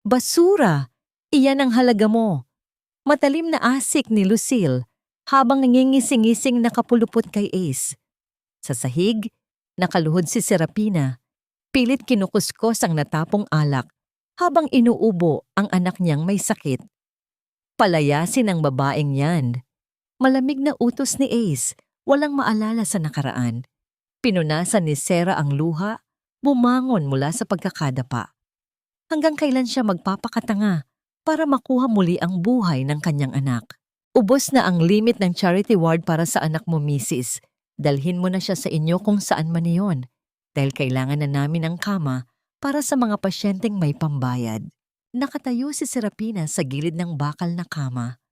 Basura! Iyan ang halaga mo. Matalim na asik ni Lucille habang nangingising-ngising nakapulupot kay Ace. Sa sahig, nakaluhod si Serapina. Pilit kinukuskos ang natapong alak habang inuubo ang anak niyang may sakit. Palayasin ang babaeng yan. Malamig na utos ni Ace, walang maalala sa nakaraan. Pinunasan ni Sarah ang luha, bumangon mula sa pagkakadapa. Hanggang kailan siya magpapakatanga para makuha muli ang buhay ng kanyang anak. Ubos na ang limit ng charity ward para sa anak mo, Mrs. Dalhin mo na siya sa inyo kung saan man iyon, dahil kailangan na namin ang kama para sa mga pasyenteng may pambayad. Nakatayo si Serapina sa gilid ng bakal na kama.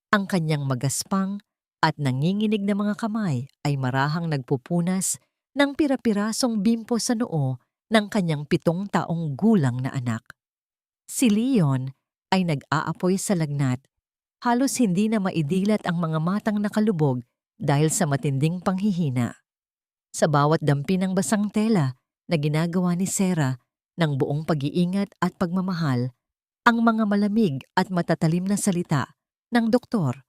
Ang kanyang magaspang at nanginginig na mga kamay ay marahang nagpupunas ng pira-pirasong bimpo sa noo ng kanyang 7 taong gulang na anak. Si Leon ay nag-aapoy sa lagnat. Halos hindi na maidilat ang mga matang nakalubog dahil sa matinding panghihina. Sa bawat dampi ng basang tela na ginagawa ni Sarah ng buong pag-iingat at pagmamahal, ang mga malamig at matatalim na salita ng doktor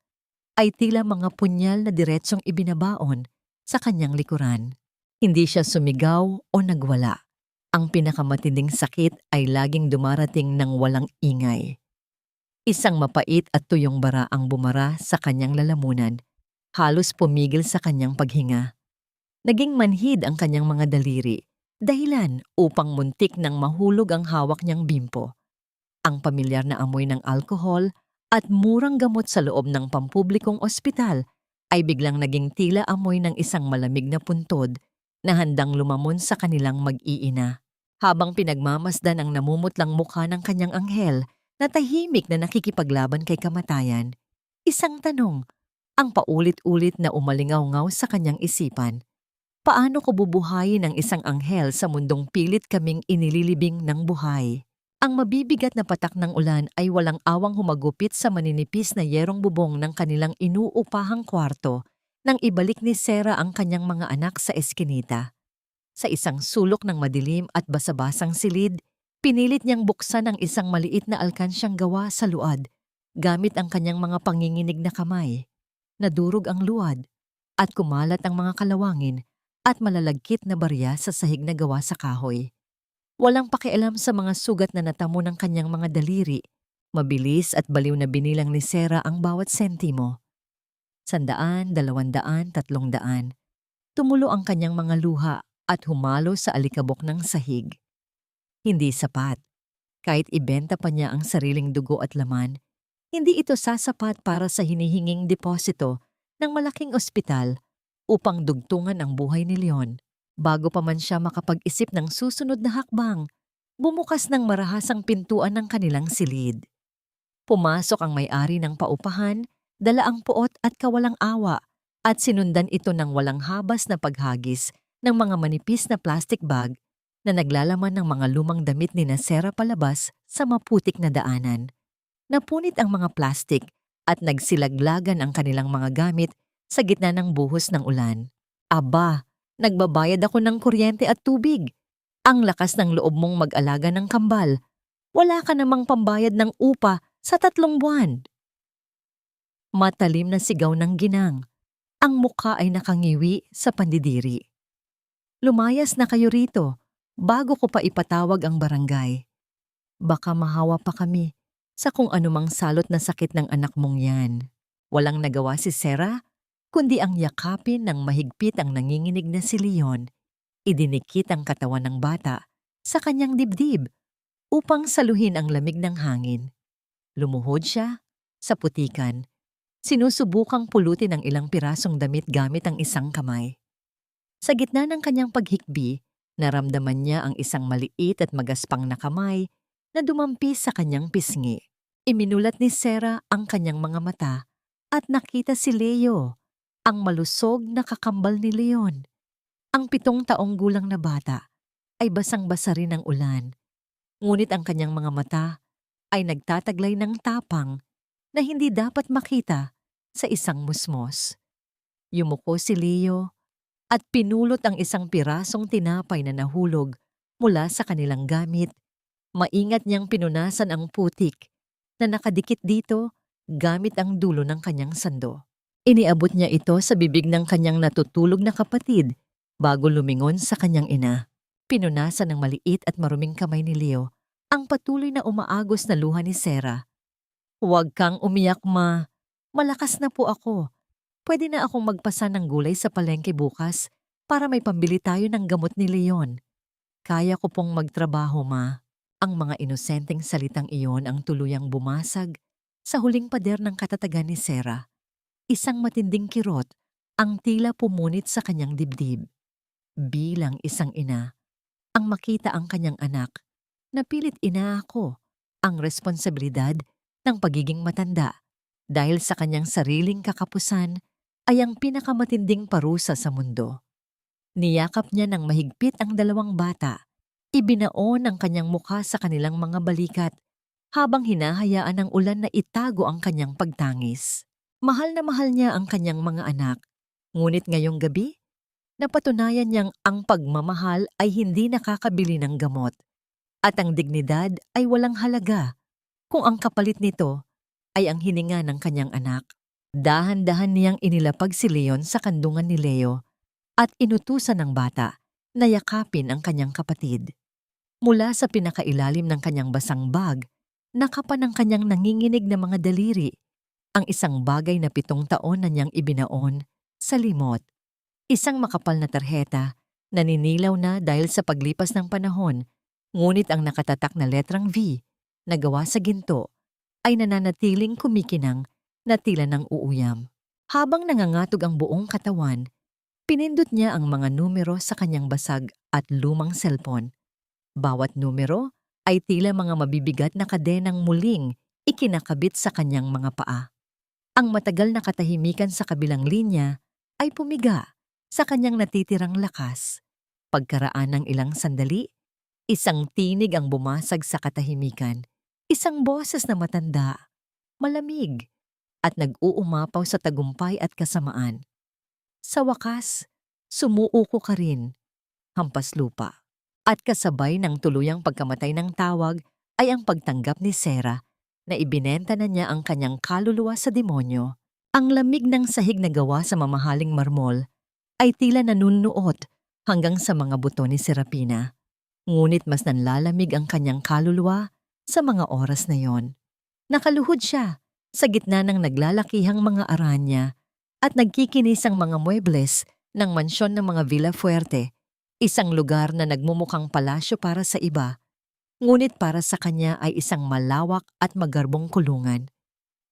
ay tila mga punyal na diretsong ibinabaon sa kanyang likuran. Hindi siya sumigaw o nagwala. Ang pinakamatinding sakit ay laging dumarating ng walang ingay. Isang mapait at tuyong bara ang bumara sa kanyang lalamunan, halos pumigil sa kanyang paghinga. Naging manhid ang kanyang mga daliri, dahilan upang muntik nang mahulog ang hawak niyang bimpo. Ang pamilyar na amoy ng alkohol at murang gamot sa loob ng pampublikong ospital ay biglang naging tila amoy ng isang malamig na puntod na handang lumamon sa kanilang mag-iina. Habang pinagmamasdan ang namumutlang mukha ng kanyang anghel na tahimik na nakikipaglaban kay kamatayan, isang tanong ang paulit-ulit na umalingaw-ngaw sa kanyang isipan. Paano ko bubuhayin ang isang anghel sa mundong pilit kaming inililibing ng buhay? Ang mabibigat na patak ng ulan ay walang awang humagupit sa maninipis na yerong bubong ng kanilang inuupahang kwarto nang ibalik ni Sarah ang kanyang mga anak sa eskinita. Sa isang sulok ng madilim at basabasang silid, pinilit niyang buksan ang isang maliit na alkansyang gawa sa luad gamit ang kanyang mga panginginig na kamay. Nadurog ang luad at kumalat ang mga kalawangin at malalagkit na barya sa sahig na gawa sa kahoy. Walang pakialam sa mga sugat na natamo ng kanyang mga daliri. Mabilis at baliw na binilang ni Sarah ang bawat sentimo. 100, 200, 300. Tumulo ang kanyang mga luha at humalo sa alikabok ng sahig. Hindi sapat. Kahit ibenta pa niya ang sariling dugo at laman, hindi ito sasapat para sa hinihinging deposito ng malaking ospital upang dugtungan ang buhay ni Leon. Bago pa man siya makapag-isip ng susunod na hakbang, bumukas ng marahasang pintuan ng kanilang silid. Pumasok ang may-ari ng paupahan, dala ang puot at kawalang awa, at sinundan ito ng walang habas na paghagis ng mga manipis na plastic bag na naglalaman ng mga lumang damit ni Sarah palabas sa maputik na daanan. Napunit ang mga plastik at nagsilaglagan ang kanilang mga gamit sa gitna ng buhos ng ulan. Aba, nagbabayad ako ng kuryente at tubig. Ang lakas ng loob mong mag-alaga ng kambal. Wala ka namang pambayad ng upa sa 3 buwan. Matalim na sigaw ng ginang. Ang mukha ay nakangiwi sa pandidiri. Lumayas na kayo rito bago ko pa ipatawag ang barangay. Baka mahawa pa kami sa kung anumang salot na sakit ng anak mong yan. Walang nagawa si Sarah, kundi ang yakapin ng mahigpit ang nanginginig na si Leon. Idinikit ang katawan ng bata sa kanyang dibdib upang saluhin ang lamig ng hangin. Lumuhod siya sa putikan. Sinusubukang pulutin ang ilang pirasong damit gamit ang isang kamay. Sa gitna ng kanyang paghikbi, naramdaman niya ang isang maliit at magaspang na kamay na dumampi sa kanyang pisngi. Iminulat ni Sarah ang kanyang mga mata at nakita si Leo, ang malusog na kakambal ni Leon. Ang 7 taong gulang na bata ay basang-basa rin ng ulan, ngunit ang kanyang mga mata ay nagtataglay ng tapang na hindi dapat makita sa isang musmos. Yumuko si Leo at pinulot ang isang pirasong tinapay na nahulog mula sa kanilang gamit Maingat niyang pinunasan ang putik na nakadikit dito gamit ang dulo ng kanyang sando. Iniabot niya ito sa bibig ng kanyang natutulog na kapatid bago lumingon sa kanyang ina. Pinunasan ng maliit at maruming kamay ni Leo ang patuloy na umaagos na luha ni Sarah. "Huwag kang umiyak, ma. Malakas na po ako. Pwede na akong magpasa ng gulay sa palengke bukas para may pambili tayo ng gamot ni Leon. Kaya ko pong magtrabaho, ma." Ang mga inosenteng salitang iyon ang tuluyang bumasag sa huling pader ng katatagan ni Sarah. Isang matinding kirot ang tila pumunit sa kanyang dibdib. Bilang isang ina, ang makita ang kanyang anak, napilit inaako ang responsibilidad ng pagiging matanda dahil sa kanyang sariling kakapusan ay ang pinakamatinding parusa sa mundo. Niyakap niya ng mahigpit ang dalawang bata. Ibinaon ang kanyang mukha sa kanilang mga balikat habang hinahayaan ng ulan na itago ang kanyang pagtangis. Mahal na mahal niya ang kanyang mga anak. Ngunit ngayong gabi, napatunayan niyang ang pagmamahal ay hindi nakakabili ng gamot at ang dignidad ay walang halaga kung ang kapalit nito ay ang hininga ng kanyang anak. Dahan-dahan niyang inilapag si Leon sa kandungan ni Leo at inutusan ng bata na yakapin ang kanyang kapatid. Mula sa pinakailalim ng kanyang basang bag, nakapan ang kanyang nanginginig na mga daliri, ang isang bagay na 7 taon na niyang ibinaon sa limot. Isang makapal na tarheta na ninilaw na dahil sa paglipas ng panahon, ngunit ang nakatatak na letrang V na gawa sa ginto ay nananatiling kumikinang na tila ng uuyam. Habang nangangatog ang buong katawan, pinindot niya ang mga numero sa kanyang basag at lumang cellphone. Bawat numero ay tila mga mabibigat na kadenang muling ikinakabit sa kanyang mga paa. Ang matagal na katahimikan sa kabilang linya ay pumiga sa kanyang natitirang lakas. Pagkaraan ng ilang sandali, isang tinig ang bumasag sa katahimikan. Isang boses na matanda, malamig, at nag-uumapaw sa tagumpay at kasamaan. "Sa wakas, sumuuko ka rin, hampas lupa." At kasabay ng tuluyang pagkamatay ng tawag ay ang pagtanggap ni Sarah na ibinenta na niya ang kanyang kaluluwa sa demonyo. Ang lamig ng sahig na gawa sa mamahaling marmol ay tila nanunuot hanggang sa mga buto ni Serapina. Ngunit mas nanlalamig ang kanyang kaluluwa sa mga oras na yon. Nakaluhod siya sa gitna ng naglalakihang mga aranya at nagkikinisang mga muebles ng mansyon ng mga Villa Fuerte, isang lugar na nagmumukhang palasyo para sa iba, ngunit para sa kanya ay isang malawak at magarbong kulungan.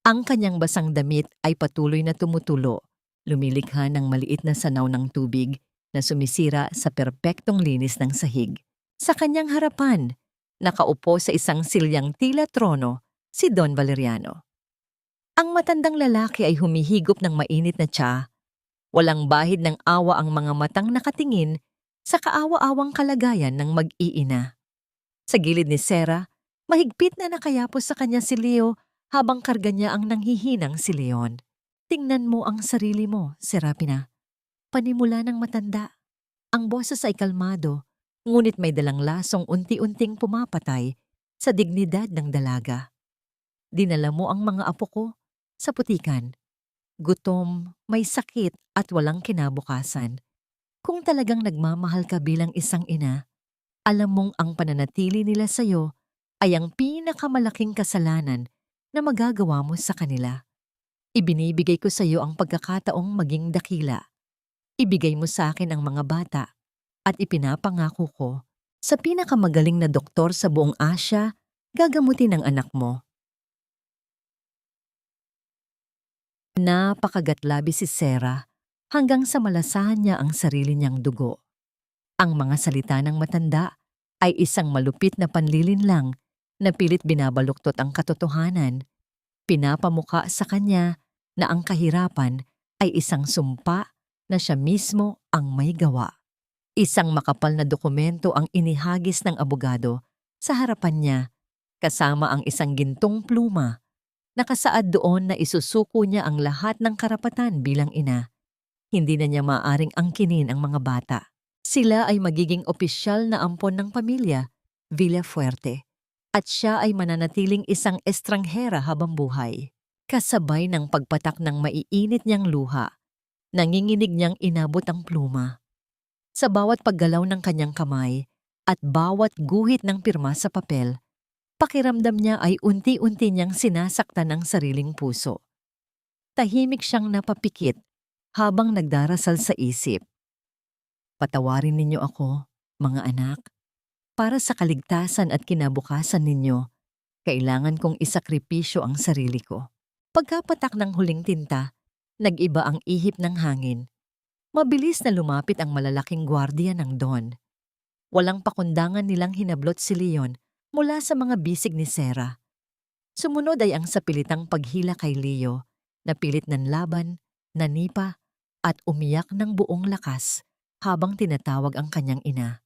Ang kanyang basang damit ay patuloy na tumutulo, lumilikha ng maliit na sanaw ng tubig na sumisira sa perpektong linis ng sahig. Sa kanyang harapan, nakaupo sa isang silyang tila trono si Don Valeriano. Ang matandang lalaki ay humihigop ng mainit na tsa. Walang bahid ng awa ang mga matang nakatingin sa kaawa-awang kalagayan ng mag-iina. Sa gilid ni Sarah, mahigpit na nakayapos sa kanya si Leo habang karga niya ang nanghihinang si Leon. "Tingnan mo ang sarili mo, Serapina." Panimula ng matanda. Ang boses ay kalmado, ngunit may dalang lasong unti-unting pumapatay sa dignidad ng dalaga. "Dinala mo ang mga apo ko sa putikan. Gutom, may sakit at walang kinabukasan. Kung talagang nagmamahal ka bilang isang ina, alam mong ang pananatili nila sa'yo ay ang pinakamalaking kasalanan na magagawa mo sa kanila. Ibinibigay ko sa iyo ang pagkakataong maging dakila. Ibigay mo sa akin ang mga bata at ipinapangako ko sa pinakamagaling na doktor sa buong Asya, gagamutin ang anak mo." Napakagatlabi si Sarah hanggang sa malasahan niya ang sarili niyang dugo. Ang mga salita ng matanda ay isang malupit na panlilinlang na pilit binabaluktot ang katotohanan. Pinapamuka sa kanya na ang kahirapan ay isang sumpa na siya mismo ang may gawa. Isang makapal na dokumento ang inihagis ng abogado sa harapan niya, kasama ang isang gintong pluma. Nakasaad doon na isusuko niya ang lahat ng karapatan bilang ina. Hindi na niya maaaring angkinin ang mga bata. Sila ay magiging opisyal na ampon ng pamilya, Villa Fuerte. at siya ay mananatiling isang estranghera habang buhay. Kasabay ng pagpatak ng maiinit niyang luha, nanginginig niyang inabot ang pluma. Sa bawat paggalaw ng kanyang kamay at bawat guhit ng pirma sa papel, pakiramdam niya ay unti-unti niyang sinasaktan ang sariling puso. Tahimik siyang napapikit habang nagdarasal sa isip. Patawarin ninyo ako, mga anak. Para sa kaligtasan at kinabukasan ninyo, kailangan kong isakripisyo ang sarili ko. Pagkapatak ng huling tinta, nag-iba ang ihip ng hangin. Mabilis na lumapit ang malalaking gwardiya ng Don. Walang pakundangan nilang hinablot si Leon mula sa mga bisig ni Sarah. Sumunod ay ang sapilitang paghila kay Leo, na pilit ng laban, nanipa, at umiyak ng buong lakas habang tinatawag ang kanyang ina.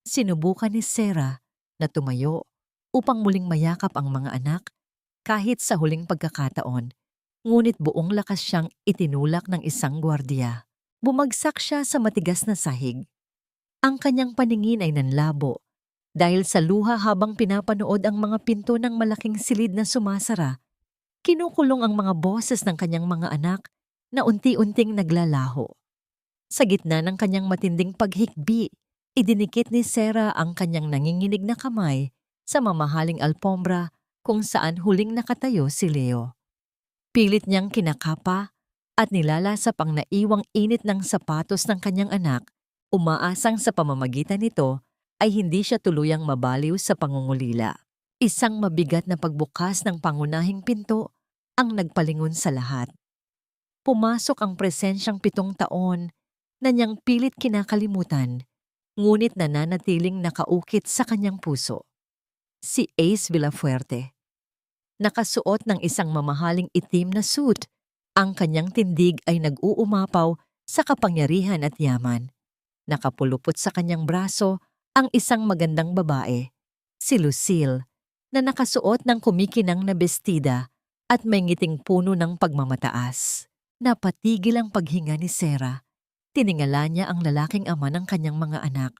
Sinubukan ni Sarah na tumayo upang muling mayakap ang mga anak kahit sa huling pagkakataon, ngunit buong lakas siyang itinulak ng isang gwardiya. Bumagsak siya sa matigas na sahig. Ang kanyang paningin ay nanlabo dahil sa luha habang pinapanood ang mga pinto ng malaking silid na sumasara. Kinukulong ang mga boses ng kanyang mga anak na unti-unting naglalaho. Sa gitna ng kanyang matinding paghikbi, idinikit ni Sarah ang kanyang nanginginig na kamay sa mamahaling alpombra kung saan huling nakatayo si Leo. Pilit niyang kinakapa at nilalasap ang naiwang init ng sapatos ng kanyang anak, umaasang sa pamamagitan nito ay hindi siya tuluyang mabaliw sa pangungulila. Isang mabigat na pagbukas ng pangunahing pinto ang nagpalingon sa lahat. Pumasok ang presensyang 7 taon na niyang pilit kinakalimutan, ngunit nananatiling nakaukit sa kanyang puso. Si Ace Villafuerte. Nakasuot ng isang mamahaling itim na suit, ang kanyang tindig ay nag-uumapaw sa kapangyarihan at yaman. Nakapulupot sa kanyang braso ang isang magandang babae, si Lucille, na nakasuot ng kumikinang na bestida at may ngiting puno ng pagmamataas. Napatigil ang paghinga ni Sarah. Tiningala niya ang lalaking ama ng kanyang mga anak.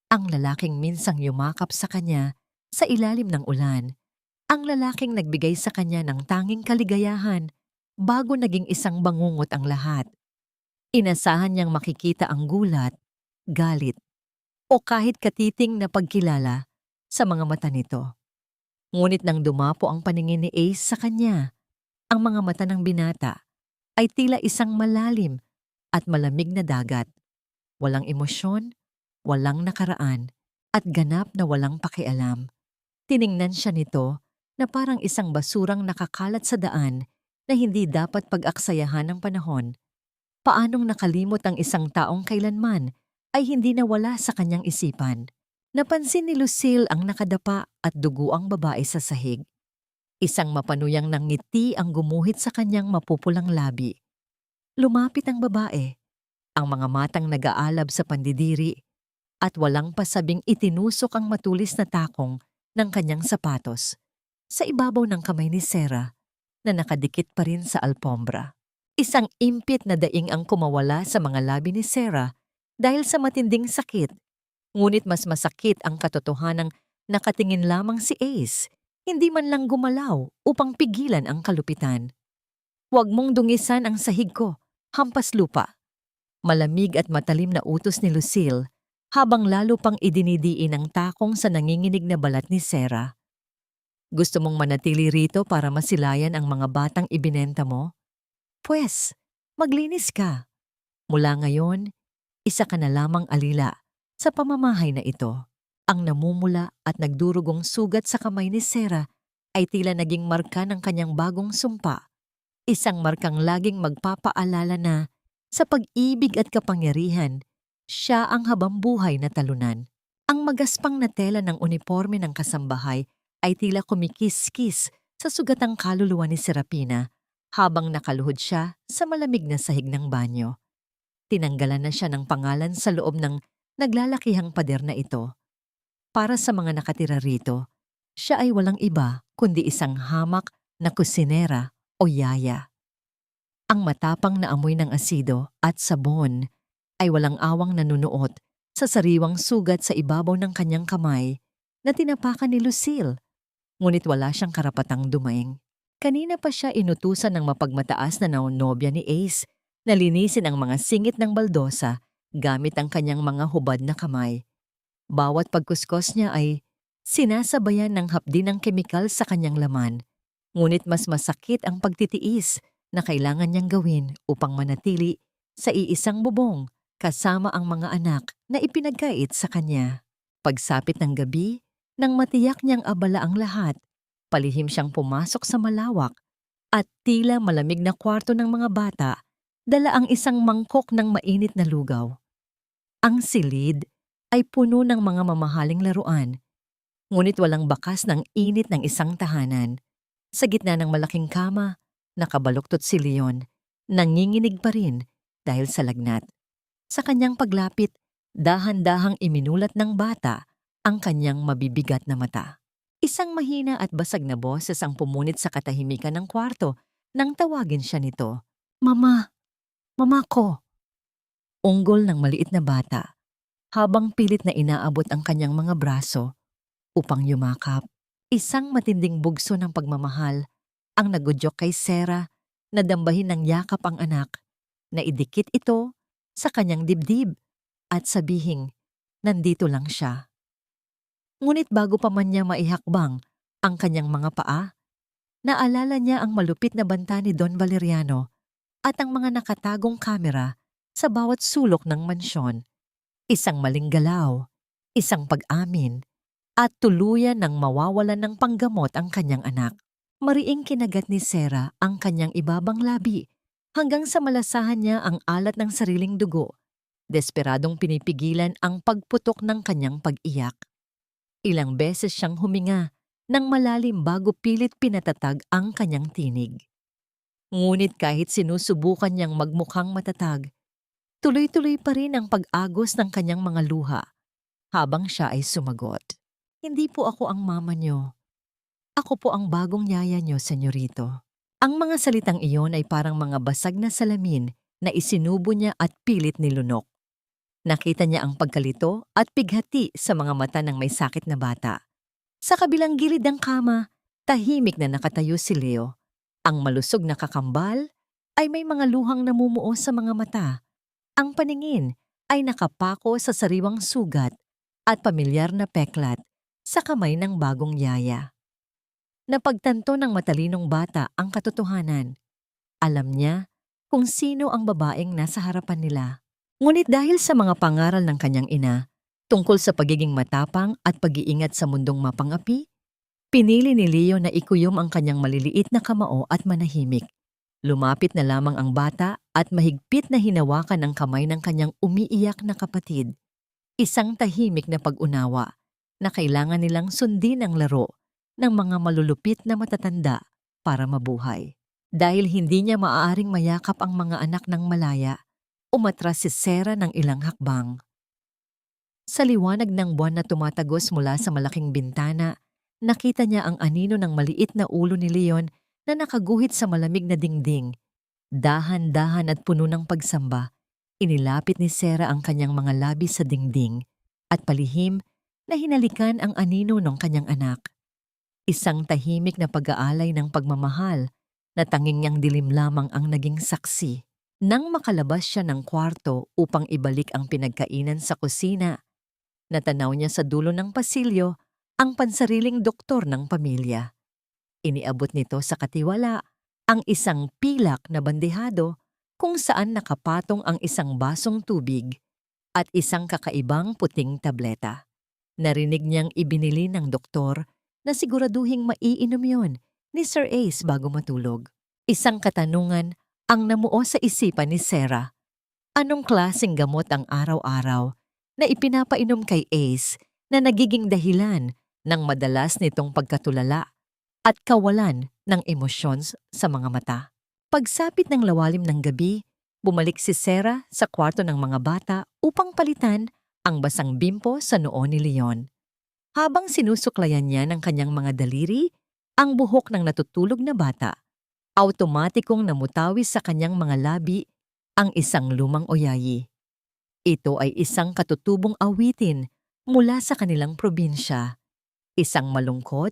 Ang lalaking minsang yumakap sa kanya sa ilalim ng ulan. Ang lalaking nagbigay sa kanya ng tanging kaligayahan bago naging isang bangungot ang lahat. Inasahan niyang makikita ang gulat, galit, o kahit katiting na pagkilala sa mga mata nito. Ngunit nang dumapo ang paningin ni Ace sa kanya, ang mga mata ng binata ay tila isang malalim at malamig na dagat. Walang emosyon, walang nakaraan, at ganap na walang pakialam. Tiningnan siya nito na parang isang basurang nakakalat sa daan na hindi dapat pag-aksayahan ng panahon. Paanong nakalimot ang isang taong kailanman ay hindi nawala sa kanyang isipan. Napansin ni Lucille ang nakadapa at dugo ang babae sa sahig. Isang mapanuyang ngiti ang gumuhit sa kanyang mapupulang labi. Lumapit ang babae, ang mga matang nag-aalab sa pandidiri, at walang pasabing itinusok ang matulis na takong ng kanyang sapatos sa ibabaw ng kamay ni Sarah na nakadikit pa rin sa alpombra. Isang impit na daing ang kumawala sa mga labi ni Sarah dahil sa matinding sakit, ngunit mas masakit ang katotohanang nakatingin lamang si Ace, hindi man lang gumalaw upang pigilan ang kalupitan. "Huwag mong dungisan ang sahig ko, hampas lupa." Malamig at matalim na utos ni Lucille habang lalo pang idinidiin ang takong sa nanginginig na balat ni Sarah. "Gusto mong manatili rito para masilayan ang mga batang ibinenta mo? Pwes, maglinis ka. Mula ngayon, isa ka na lamang alila sa pamamahay na ito." Ang namumula at nagdurugong sugat sa kamay ni Sarah ay tila naging marka ng kanyang bagong sumpa. Isang markang laging magpapaalala na sa pag-ibig at kapangyarihan, siya ang habambuhay na talunan. Ang magaspang na tela ng uniforme ng kasambahay ay tila kumikis-kis sa sugatang kaluluwa ni Serapina habang nakaluhod siya sa malamig na sahig ng banyo. Tinanggalan na siya ng pangalan sa loob ng naglalakihang pader na ito. Para sa mga nakatira rito, siya ay walang iba kundi isang hamak na kusinera o yaya. Ang matapang na amoy ng asido at sabon ay walang awang nanunuot sa sariwang sugat sa ibabaw ng kanyang kamay na tinapakan ni Lucille ngunit wala siyang karapatang dumaing. Kanina pa siya inutusan ng mapagmataas na nobya ni Ace na linisin ang mga singit ng baldosa gamit ang kanyang mga hubad na kamay. Bawat pagkuskos niya ay sinasabayan ng hapdi ng kemikal sa kanyang laman, ngunit mas masakit ang pagtitiis na kailangan niyang gawin upang manatili sa iisang bubong kasama ang mga anak na ipinagkait sa kanya. Pagsapit ng gabi, nang matiyak niyang abala ang lahat, palihim siyang pumasok sa malawak at tila malamig na kwarto ng mga bata, dala ang isang mangkok ng mainit na lugaw. Ang silid ay puno ng mga mamahaling laruan, ngunit walang bakas ng init ng isang tahanan. Sa gitna ng malaking kama, nakabaluktot si Leon, nanginginig pa rin dahil sa lagnat. Sa kanyang paglapit, dahan-dahang iminulat ng bata ang kanyang mabibigat na mata. Isang mahina at basag na boses ang pumunit sa katahimikan ng kwarto nang tawagin siya nito. "Mama! Mama ko!" Unggol ng maliit na bata, habang pilit na inaabot ang kanyang mga braso upang yumakap. Isang matinding bugso ng pagmamahal ang nagudyok kay Sarah na dambahin ng yakap ang anak, na idikit ito sa kanyang dibdib at sabihing nandito lang siya. Ngunit bago pa man niya maihakbang ang kanyang mga paa, naalala niya ang malupit na banta ni Don Valeriano at ang mga nakatagong kamera sa bawat sulok ng mansyon. Isang maling galaw, isang pag-amin, at tuluyan ng mawawalan ng panggamot ang kanyang anak. Mariing kinagat ni Sarah ang kanyang ibabang labi hanggang sa malasahan niya ang alat ng sariling dugo. Desperadong pinipigilan ang pagputok ng kanyang pag-iyak. Ilang beses siyang huminga nang malalim bago pilit pinatatag ang kanyang tinig. Ngunit kahit sinusubukan niyang magmukhang matatag, tuloy-tuloy pa rin ang pag-agos ng kanyang mga luha habang siya ay sumagot. "Hindi po ako ang mama niyo. Ako po ang bagong yaya niyo, senyorito." Ang mga salitang iyon ay parang mga basag na salamin na isinubo niya at pilit nilunok. Nakita niya ang pagkalito at pighati sa mga mata ng may sakit na bata. Sa kabilang gilid ng kama, tahimik na nakatayo si Leo. Ang malusog na kakambal ay may mga luhang namumuo sa mga mata. Ang paningin ay nakapako sa sariwang sugat at pamilyar na peklat sa kamay ng bagong yaya. Napagtanto ng matalinong bata ang katotohanan. Alam niya kung sino ang babaeng nasa harapan nila. Ngunit dahil sa mga pangaral ng kanyang ina tungkol sa pagiging matapang at pag-iingat sa mundong mapangapi, pinili ni Leo na ikuyom ang kanyang maliliit na kamao at manahimik. Lumapit na lamang ang bata at mahigpit na hinawakan ang kamay ng kanyang umiiyak na kapatid. Isang tahimik na pag-unawa na kailangan nilang sundin ang laro ng mga malulupit na matatanda para mabuhay. Dahil hindi niya maaaring mayakap ang mga anak ng malaya, umatras si Sarah ng ilang hakbang. Sa liwanag ng buwan na tumatagos mula sa malaking bintana, nakita niya ang anino ng maliit na ulo ni Leon na nakaguhit sa malamig na dingding. Dahan-dahan at puno ng pagsamba, inilapit ni Sarah ang kanyang mga labi sa dingding at palihim na hinalikan ang anino ng kanyang anak. Isang tahimik na pag-aalay ng pagmamahal na tanging niyang dilim lamang ang naging saksi. Nang makalabas siya ng kwarto upang ibalik ang pinagkainan sa kusina, natanaw niya sa dulo ng pasilyo ang pansariling doktor ng pamilya. Iniabot nito sa katiwala ang isang pilak na bandehado kung saan nakapatong ang isang basong tubig at isang kakaibang puting tableta. Narinig niyang ibinili ng doktor na siguraduhing maiinom yon ni Sir Ace bago matulog. Isang katanungan ang namuo sa isipan ni Sarah. Anong klaseng gamot ang araw-araw na ipinapainom kay Ace na nagiging dahilan ng madalas nitong pagkatulala at kawalan ng emosyon sa mga mata? Pagsapit ng lawalim ng gabi, bumalik si Sarah sa kwarto ng mga bata upang palitan ang basang bimpo sa noo ni Leon. Habang sinusuklayan niya ng kanyang mga daliri ang buhok ng natutulog na bata, automatikong namutawi sa kanyang mga labi ang isang lumang oyayi. Ito ay isang katutubong awitin mula sa kanilang probinsya. Isang malungkot,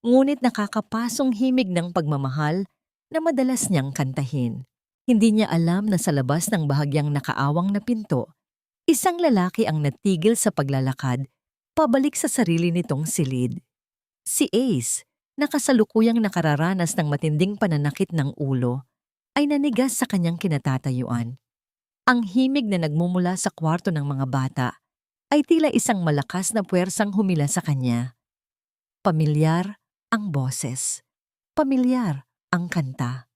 ngunit nakakapasong himig ng pagmamahal na madalas niyang kantahin. Hindi niya alam na sa labas ng bahagyang nakaawang na pinto, isang lalaki ang natigil sa paglalakad pabalik sa sarili nitong silid. Si Ace, na kasalukuyang nakararanas ng matinding pananakit ng ulo, ay nanigas sa kanyang kinatatayuan. Ang himig na nagmumula sa kwarto ng mga bata ay tila isang malakas na puwersang humila sa kanya. Pamilyar ang boses. Pamilyar ang kanta.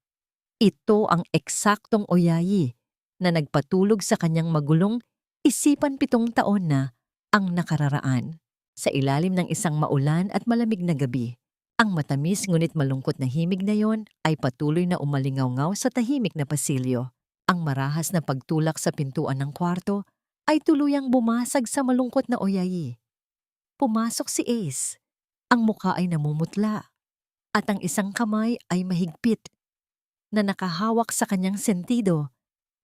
Ito ang eksaktong oyayi na nagpatulog sa kanyang magulong isipan 7 taon na ang nakararaan. Sa ilalim ng isang maulan at malamig na gabi, ang matamis ngunit malungkot na himig na yon ay patuloy na umalingaw-ngaw sa tahimik na pasilyo. Ang marahas na pagtulak sa pintuan ng kwarto ay tuluyang bumasag sa malungkot na oyayi. Pumasok si Ace. Ang muka ay namumutla at ang isang kamay ay mahigpit na nakahawak sa kanyang sentido.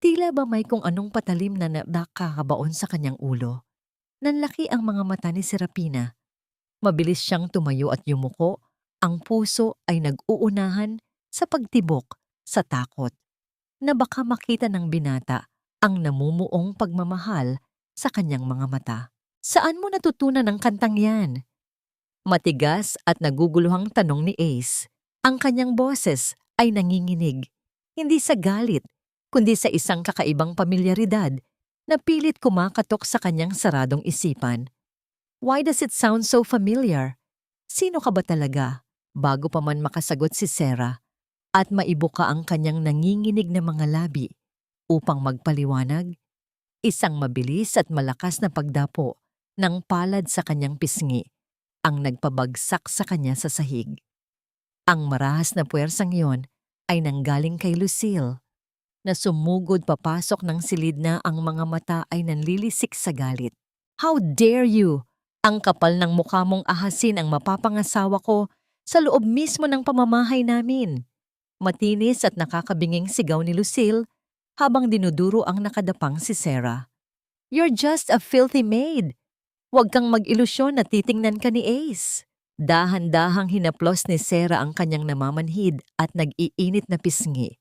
Tila ba may kung anong patalim na nakakabaon sa kanyang ulo. Nanlaki ang mga mata ni Serapina. Mabilis siyang tumayo at yumuko. Ang puso ay nag-uunahan sa pagtibok sa takot na baka makita ng binata ang namumuong pagmamahal sa kanyang mga mata. Saan mo natutunan ang kantang yan? Matigas at naguguluhang tanong ni Ace. Ang kanyang boses ay nanginginig, hindi sa galit, kundi sa isang kakaibang pamilyaridad na pilit kumakatok sa kanyang saradong isipan. Why does it sound so familiar? Sino ka ba talaga? Bago pa man makasagot si Sarah at maibuka ang kanyang nanginginig na mga labi upang magpaliwanag, isang mabilis at malakas na pagdapo ng palad sa kanyang pisngi ang nagpabagsak sa kanya sa sahig. Ang marahas na puwersang iyon ay nanggaling kay Lucille, na sumugod papasok ng silid na ang mga mata ay nanlilisik sa galit. How dare you! Ang kapal ng mukha mong ahasin ang mapapangasawa ko sa loob mismo ng pamamahay namin. Matinis at nakakabinging sigaw ni Lucille habang dinuduro ang nakadapang si Sarah. You're just a filthy maid. Huwag kang mag-ilusyon na titingnan ka ni Ace. Dahan-dahang hinaplos ni Sarah ang kanyang namamanhid at nag-iinit na pisngi.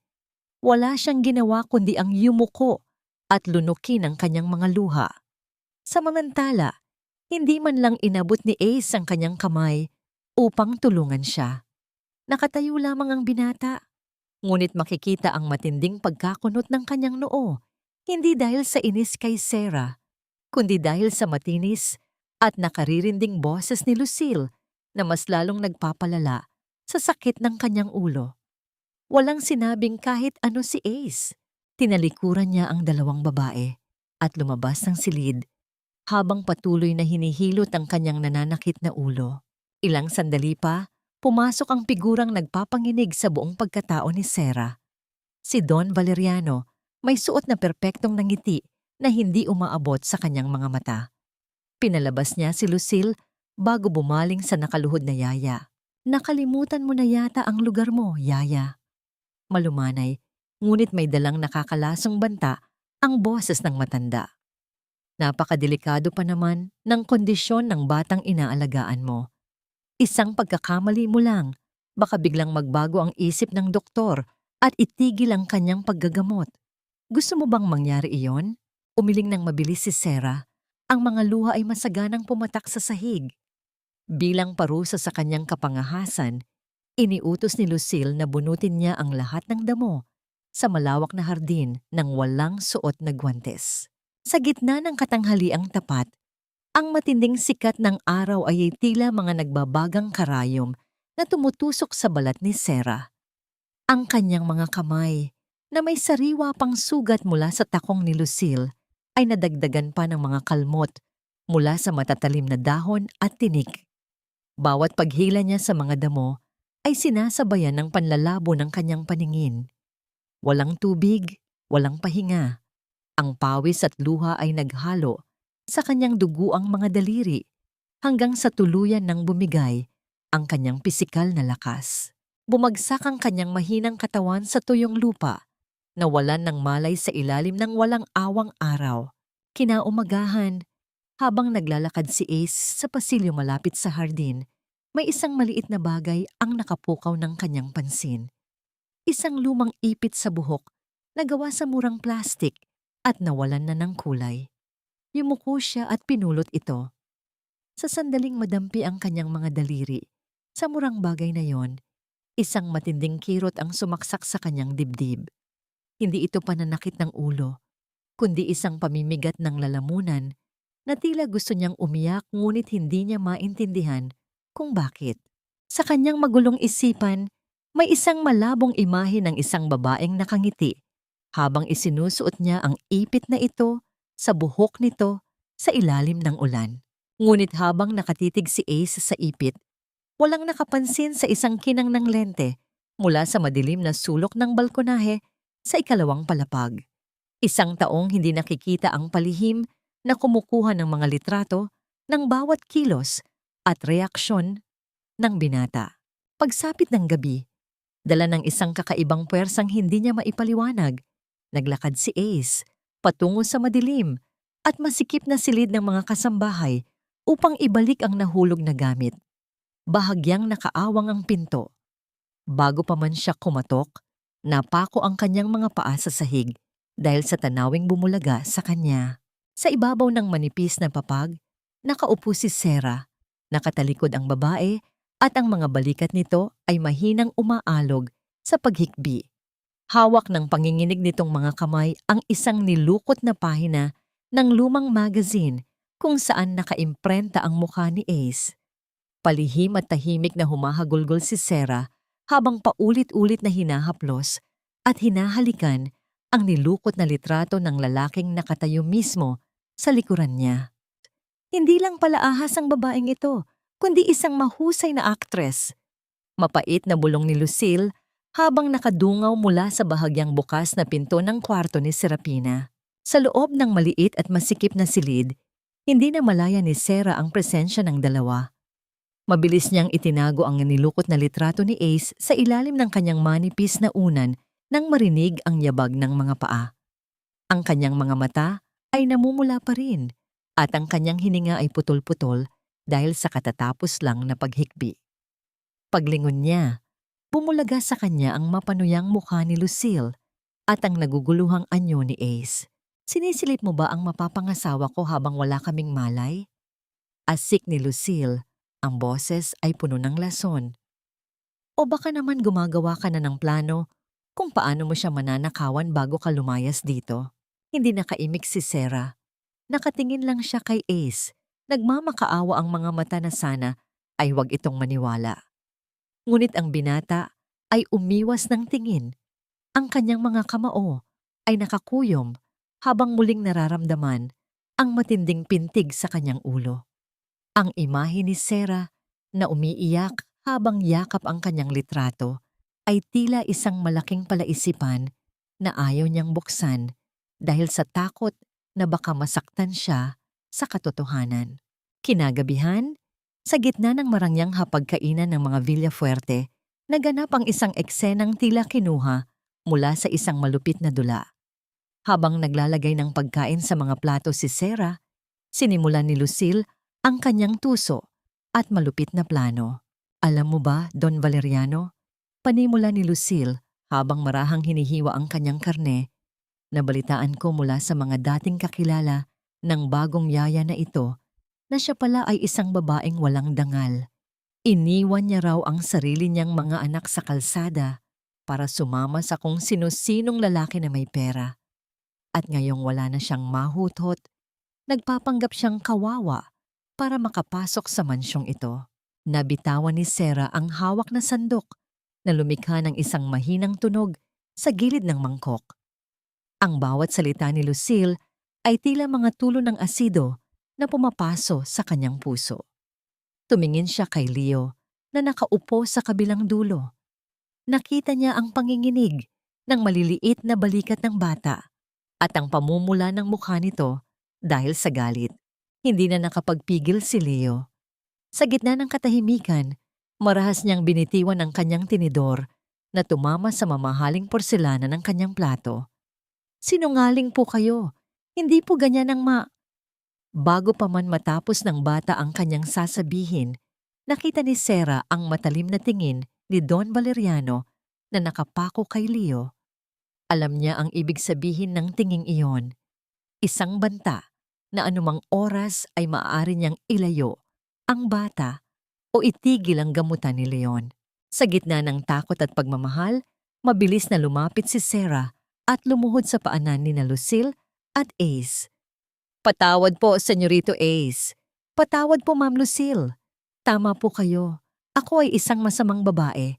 Wala siyang ginawa kundi ang yumuko at lunukin ang kanyang mga luha. Samantala, hindi man lang inabot ni Ace ang kanyang kamay upang tulungan siya. Nakatayo lamang ang binata, ngunit makikita ang matinding pagkakunot ng kanyang noo, hindi dahil sa inis kay Sarah, kundi dahil sa matinis at nakaririnding boses ni Lucille na mas lalong nagpapalala sa sakit ng kanyang ulo. Walang sinabing kahit ano si Ace. Tinalikuran niya ang dalawang babae at lumabas ng silid habang patuloy na hinihilot ang kanyang nananakit na ulo. Ilang sandali pa, pumasok ang figurang nagpapanginig sa buong pagkatao ni Sarah. Si Don Valeriano, may suot na perpektong ngiti na hindi umaabot sa kanyang mga mata. Pinalabas niya si Lucille bago bumaling sa nakaluhod na yaya. Nakalimutan mo na yata ang lugar mo, yaya. Malumanay, ngunit may dalang nakakalasong banta ang boses ng matanda. Napakadelikado pa naman ng kondisyon ng batang inaalagaan mo. Isang pagkakamali mo lang, baka biglang magbago ang isip ng doktor at itigil ang kanyang paggagamot. Gusto mo bang mangyari iyon? Umiling ng mabilis si Sarah. Ang mga luha ay masaganang pumatak sa sahig. Bilang parusa sa kanyang kapangahasan, iniutos ni Lucille na bunutin niya ang lahat ng damo sa malawak na hardin nang walang suot na gwantes. Sa gitna ng katanghaliang tapat, ang matinding sikat ng araw ay tila mga nagbabagang karayom na tumutusok sa balat ni Sarah. Ang kanyang mga kamay, na may sariwa pang sugat mula sa takong ni Lucille, ay nadagdagan pa ng mga kalmot mula sa matatalim na dahon at tinik. Bawat paghila niya sa mga damo ay sinasabayan ng panlalabo ng kanyang paningin. Walang tubig, walang pahinga. Ang pawis at luha ay naghalo sa kanyang duguang mga daliri hanggang sa tuluyan ng bumigay ang kanyang pisikal na lakas. Bumagsak ang kanyang mahinang katawan sa tuyong lupa, nawalan ng malay sa ilalim ng walang awang araw. Kinaumagahan, habang naglalakad si Ace sa pasilyo malapit sa hardin, may isang maliit na bagay ang nakapukaw ng kanyang pansin. Isang lumang ipit sa buhok na gawa sa murang plastik at nawalan na ng kulay. Yumuko siya at pinulot ito. Sa sandaling madampi ang kanyang mga daliri, sa murang bagay na yon, isang matinding kirot ang sumaksak sa kanyang dibdib. Hindi ito pananakit ng ulo, kundi isang pamimigat ng lalamunan na tila gusto niyang umiyak ngunit hindi niya maintindihan kung bakit. Sa kanyang magulong isipan, may isang malabong imahe ng isang babaeng nakangiti habang isinusuot niya ang ipit na ito sa buhok nito sa ilalim ng ulan. Ngunit habang nakatitig si Ace sa ipit, walang nakapansin sa isang kinang ng lente mula sa madilim na sulok ng balkonahe sa ikalawang palapag. Isang taong hindi nakikita ang palihim na kumukuha ng mga litrato ng bawat kilos at reaksyon ng binata. Pagsapit ng gabi, dala ng isang kakaibang puwersang hindi niya maipaliwanag, naglakad si Ace patungo sa madilim at masikip na silid ng mga kasambahay upang ibalik ang nahulog na gamit. Bahagyang nakaawang ang pinto. Bago pa man siya kumatok, napako ang kanyang mga paa sa sahig dahil sa tanawing bumulaga sa kanya. Sa ibabaw ng manipis na papag, nakaupo si Sarah, nakatalikod ang babae at ang mga balikat nito ay mahinang umaalog sa paghikbi. Hawak ng panginginig nitong mga kamay ang isang nilukot na pahina ng lumang magazine kung saan nakaimprenta ang mukha ni Ace. Palihim at tahimik na humahagulgol si Sarah habang paulit-ulit na hinahaplos at hinahalikan ang nilukot na litrato ng lalaking nakatayo mismo sa likuran niya. Hindi lang pala ahas ang babaeng ito, kundi isang mahusay na aktres. Mapait na bulong ni Lucille habang nakadungaw mula sa bahagyang bukas na pinto ng kwarto ni Serapina. Sa loob ng maliit at masikip na silid, hindi na malaya ni Sarah ang presensya ng dalawa. Mabilis niyang itinago ang nilukot na litrato ni Ace sa ilalim ng kanyang manipis na unan nang marinig ang yabag ng mga paa. Ang kanyang mga mata ay namumula pa rin at ang kanyang hininga ay putol-putol dahil sa katatapos lang na paghikbi. Paglingon niya, bumulaga sa kanya ang mapanuyang mukha ni Lucille at ang naguguluhang anyo ni Ace. Sinisilip mo ba ang mapapangasawa ko habang wala kaming malay? Asik ni Lucille, ang boses ay puno ng lason. O baka naman gumagawa ka na ng plano kung paano mo siya mananakawan bago ka lumayas dito? Hindi nakaimik si Sarah. Nakatingin lang siya kay Ace. Nagmamakaawa ang mga mata na sana ay wag itong maniwala. Ngunit ang binata ay umiwas ng tingin. Ang kanyang mga kamao ay nakakuyom habang muling nararamdaman ang matinding pintig sa kanyang ulo. Ang imahe ni Sarah na umiiyak habang yakap ang kanyang litrato ay tila isang malaking palaisipan na ayaw niyang buksan dahil sa takot na baka masaktan siya sa katotohanan. Kinagabihan, sa gitna ng marangyang hapagkainan ng mga Villafuerte, naganap ang isang eksenang tila kinuha mula sa isang malupit na dula. Habang naglalagay ng pagkain sa mga plato si Sarah, sinimulan ni Lucille ang kanyang tuso at malupit na plano. Alam mo ba, Don Valeriano? Panimula ni Lucille habang marahang hinihiwa ang kanyang karne, nabalitaan ko mula sa mga dating kakilala ng bagong yaya na ito na siya pala ay isang babaeng walang dangal. Iniwan niya raw ang sarili niyang mga anak sa kalsada para sumama sa kung sino-sinong lalaki na may pera. At ngayong wala na siyang mahutot, nagpapanggap siyang kawawa para makapasok sa mansyong ito. Nabitawan ni Sarah ang hawak na sandok na lumikha ng isang mahinang tunog sa gilid ng mangkok. Ang bawat salita ni Lucille ay tila mga tulo ng asido na pumapaso sa kanyang puso. Tumingin siya kay Leo na nakaupo sa kabilang dulo. Nakita niya ang panginginig ng maliliit na balikat ng bata at ang pamumula ng mukha nito dahil sa galit. Hindi na nakapagpigil si Leo. Sa gitna ng katahimikan, marahas niyang binitiwan ang kanyang tinidor na tumama sa mamahaling porselana ng kanyang plato. Sinungaling po kayo. Hindi po ganyan ang Bago pa man matapos ng bata ang kanyang sasabihin, Nakita ni Sarah ang matalim na tingin ni Don Valeriano na nakapako kay Leo. Alam niya ang ibig sabihin ng tinging iyon. Isang banta na anumang oras ay maaari niyang ilayo ang bata o itigil ang gamutan ni Leon. Sa gitna ng takot at pagmamahal, mabilis na lumapit si Sarah at lumuhod sa paanan ni na Lucille at Ace. Patawad po, Senyorito Ace. Patawad po, Ma'am Lucille. Tama po kayo. Ako ay isang masamang babae.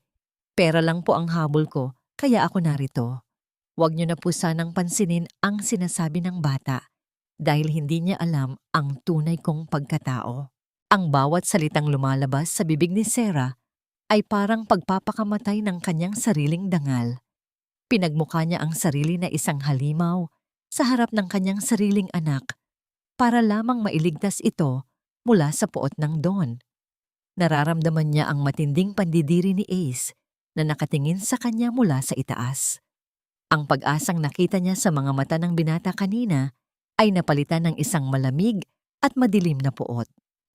Pera lang po ang habol ko, kaya ako narito. Huwag niyo na po sanang pansinin ang sinasabi ng bata dahil hindi niya alam ang tunay kong pagkatao. Ang bawat salitang lumalabas sa bibig ni Sarah ay parang pagpapakamatay ng kanyang sariling dangal. Pinagmukha niya ang sarili na isang halimaw sa harap ng kanyang sariling anak para lamang mailigtas ito mula sa puot ng Don. Nararamdaman niya ang matinding pandidiri ni Ace na nakatingin sa kanya mula sa itaas. Ang pag-asang nakita niya sa mga mata ng binata kanina ay napalitan ng isang malamig at madilim na puot.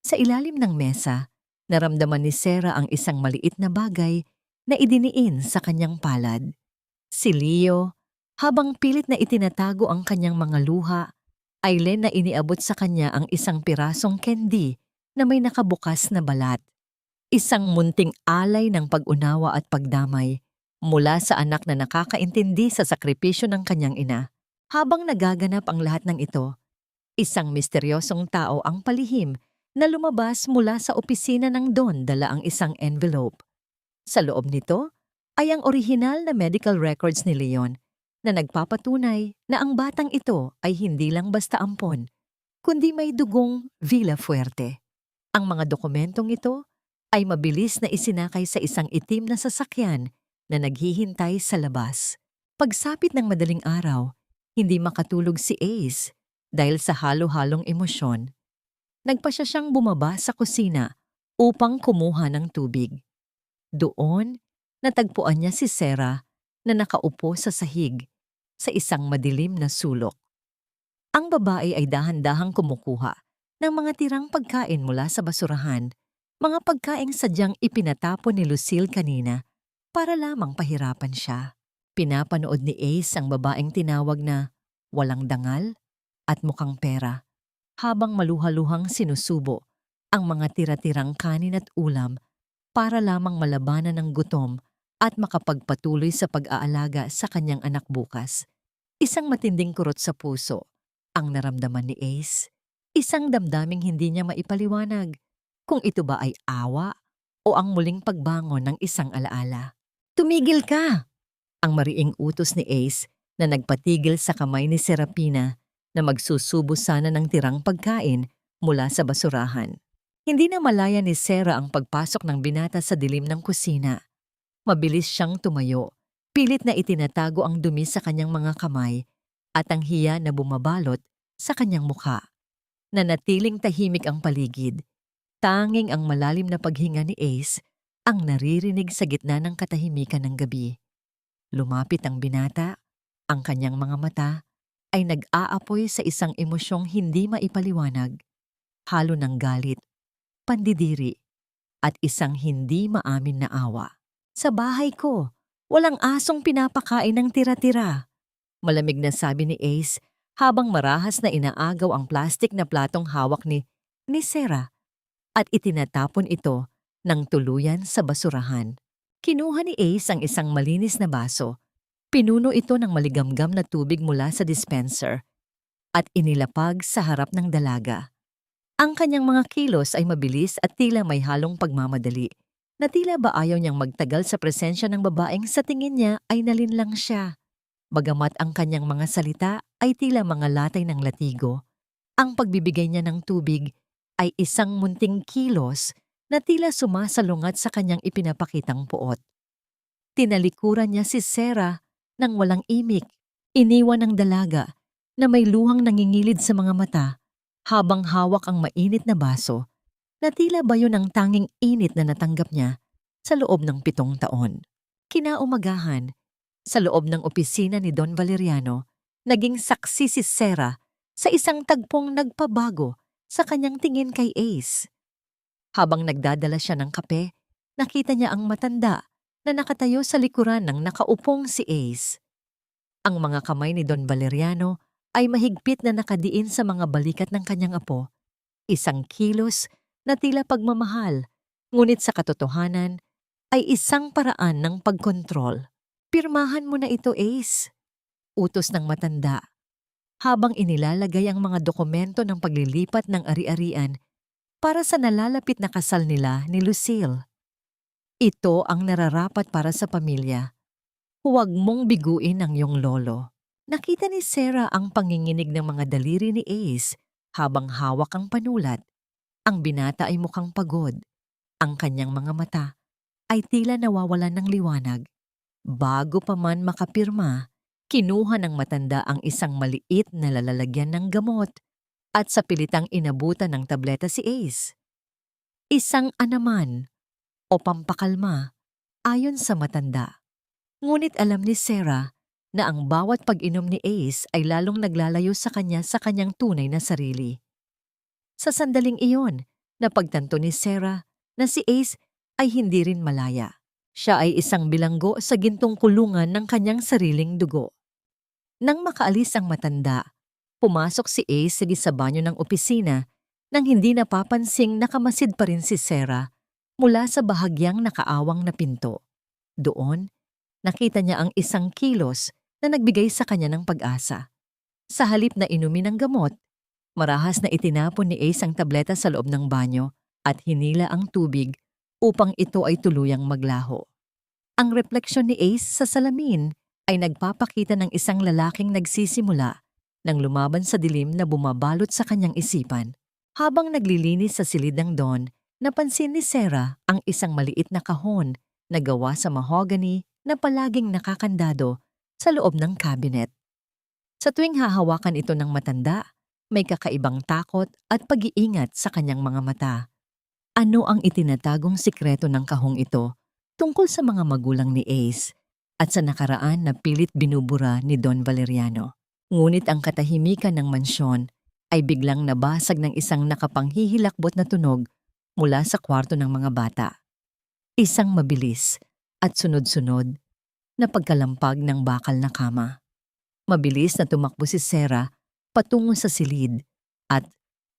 Sa ilalim ng mesa, naramdaman ni Sarah ang isang maliit na bagay na idiniin sa kanyang palad. Si Leo, habang pilit na itinatago ang kanyang mga luha, ay na iniabot sa kanya ang isang pirasong candy na may nakabukas na balat. Isang munting alay ng pag-unawa at pagdamay mula sa anak na nakakaintindi sa sakripisyo ng kanyang ina. Habang nagaganap ang lahat ng ito, isang misteryosong tao ang palihim na lumabas mula sa opisina ng Don dala ang isang envelope. Sa loob nito ay ang orihinal na medical records ni Leon na nagpapatunay na ang batang ito ay hindi lang basta ampon, kundi may dugong Villafuerte. Ang mga dokumentong ito ay mabilis na isinakay sa isang itim na sasakyan na naghihintay sa labas. Pagsapit ng madaling araw, hindi makatulog si Ace dahil sa halo-halong emosyon. Nagpasya siyang bumaba sa kusina upang kumuha ng tubig. Doon, natagpuan niya si Sarah na nakaupo sa sahig sa isang madilim na sulok. Ang babae ay dahan-dahang kumukuha ng mga tirang pagkain mula sa basurahan, mga pagkaing sadyang ipinatapon ni Lucille kanina para lamang pahirapan siya. Pinapanood ni Ace ang babaeng tinawag na walang dangal at mukhang pera habang maluhaluhang sinusubo ang mga tira-tirang kanin at ulam para lamang malabanan ng gutom at makapagpatuloy sa pag-aalaga sa kanyang anak bukas. Isang matinding kurot sa puso ang naramdaman ni Ace. Isang damdaming hindi niya maipaliwanag kung ito ba ay awa o ang muling pagbangon ng isang alaala. Tumigil ka! Ang mariing utos ni Ace na nagpatigil sa kamay ni Serapina na magsusubo sana ng tirang pagkain mula sa basurahan. Hindi na malaya ni Sarah ang pagpasok ng binata sa dilim ng kusina. Mabilis siyang tumayo, pilit na itinatago ang dumi sa kanyang mga kamay at ang hiya na bumabalot sa kanyang mukha. Nanatiling tahimik ang paligid. Tanging ang malalim na paghinga ni Ace ang naririnig sa gitna ng katahimikan ng gabi. Lumapit ang binata, ang kanyang mga mata ay nag-aapoy sa isang emosyong hindi maipaliwanag, halo ng galit, pandidiri, at isang hindi maamin na awa. Sa bahay ko, walang asong pinapakain ng tira-tira. Malamig na sabi ni Ace habang marahas na inaagaw ang plastik na platong hawak ni Sarah at itinatapon ito ng tuluyan sa basurahan. Kinuha ni Ace ang isang malinis na baso. Pinuno ito ng maligamgam na tubig mula sa dispenser at inilapag sa harap ng dalaga. Ang kanyang mga kilos ay mabilis at tila may halong pagmamadali, na tila ba ayaw niyang magtagal sa presensya ng babaeng sa tingin niya ay nalinlang siya. Bagamat ang kanyang mga salita ay tila mga latay ng latigo, ang pagbibigay niya ng tubig ay isang munting kilos na tila sumasalungat sa kanyang ipinapakitang puot. Tinalikuran niya si Sarah nang walang imik, iniwan ng dalaga na may luhang nangingilid sa mga mata habang hawak ang mainit na baso na tila ba yun ang tanging init na natanggap niya sa loob ng 7 taon. Kinaumagahan, sa loob ng opisina ni Don Valeriano, naging saksi si Sarah sa isang tagpong nagpabago sa kanyang tingin kay Ace. Habang nagdadala siya ng kape, nakita niya ang matanda na nakatayo sa likuran ng nakaupong si Ace. Ang mga kamay ni Don Valeriano ay mahigpit na nakadiin sa mga balikat ng kanyang apo, isang kilos na tila pagmamahal, ngunit sa katotohanan ay isang paraan ng pagkontrol. Pirmahan mo na ito, Ace, utos ng matanda, habang inilalagay ang mga dokumento ng paglilipat ng ari-arian para sa nalalapit na kasal nila ni Lucille. Ito ang nararapat para sa pamilya. Huwag mong biguin ang iyong lolo. Nakita ni Sarah ang panginginig ng mga daliri ni Ace habang hawak ang panulat. Ang binata ay mukhang pagod. Ang kanyang mga mata ay tila nawawalan ng liwanag. Bago pa man makapirma, kinuha ng matanda ang isang maliit na lalagyan ng gamot at sa pilitang inabutan ng tableta si Ace. Isang anaman o pampakalma ayon sa matanda. Ngunit alam ni Sarah na ang bawat pag-inom ni Ace ay lalong naglalayo sa kanyang tunay na sarili. Sa sandaling iyon, napagtanto ni Sarah na si Ace ay hindi rin malaya. Siya ay isang bilanggo sa gintong kulungan ng kanyang sariling dugo. Nang makaalis ang matanda, pumasok si Ace sa banyo ng opisina nang hindi napapansing nakamasid pa rin si Sarah mula sa bahagyang nakaawang na pinto. Doon, nakita niya ang isang kilos na nagbigay sa kanya ng pag-asa. Sa halip na inumin ng gamot, marahas na itinapon ni Ace ang tableta sa loob ng banyo at hinila ang tubig upang ito ay tuluyang maglaho. Ang refleksyon ni Ace sa salamin ay nagpapakita ng isang lalaking nagsisimula nang lumaban sa dilim na bumabalot sa kanyang isipan. Habang naglilinis sa silid ng Don, napansin ni Sarah ang isang maliit na kahon na gawa sa mahogany na palaging nakakandado sa loob ng cabinet. Sa tuwing hahawakan ito ng matanda, may kakaibang takot at pag-iingat sa kanyang mga mata. Ano ang itinatagong sikreto ng kahong ito tungkol sa mga magulang ni Ace at sa nakaraan na pilit binubura ni Don Valeriano? Ngunit ang katahimikan ng mansyon ay biglang nabasag ng isang nakapanghihilakbot na tunog mula sa kwarto ng mga bata. Isang mabilis at sunod-sunod na pagkalampag ng bakal na kama. Mabilis na tumakbo si Sarah patungo sa silid at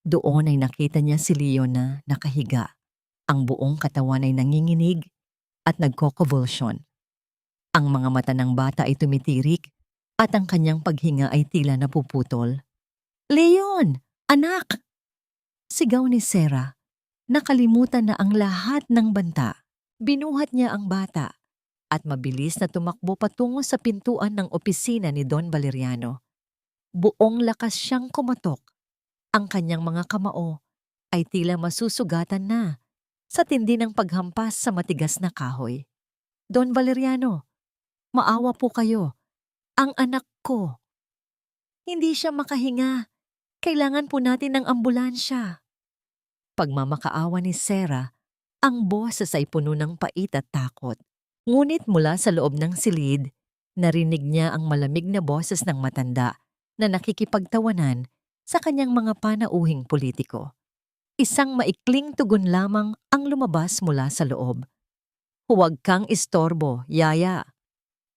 doon ay nakita niya si Leo na nakahiga. Ang buong katawan ay nanginginig at nagko-convulsion. Ang mga mata ng bata ay tumitirik at ang kanyang paghinga ay tila napuputol. "Leon! Anak!" Sigaw ni Sarah. Nakalimutan na ang lahat ng banta. Binuhat niya ang bata at mabilis na tumakbo patungo sa pintuan ng opisina ni Don Valeriano. Buong lakas siyang kumatok. Ang kanyang mga kamao ay tila masusugatan na sa tindi ng paghampas sa matigas na kahoy. "Don Valeriano, maawa po kayo. Ang anak ko. Hindi siya makahinga. Kailangan po natin ng ambulansya." Pagmamakaawa ni Sarah, ang boses ay puno ng pait at takot. Ngunit mula sa loob ng silid, narinig niya ang malamig na boses ng matanda na nakikipagtawanan sa kanyang mga panauhing politiko. Isang maikling tugon lamang ang lumabas mula sa loob. "Huwag kang istorbo, Yaya.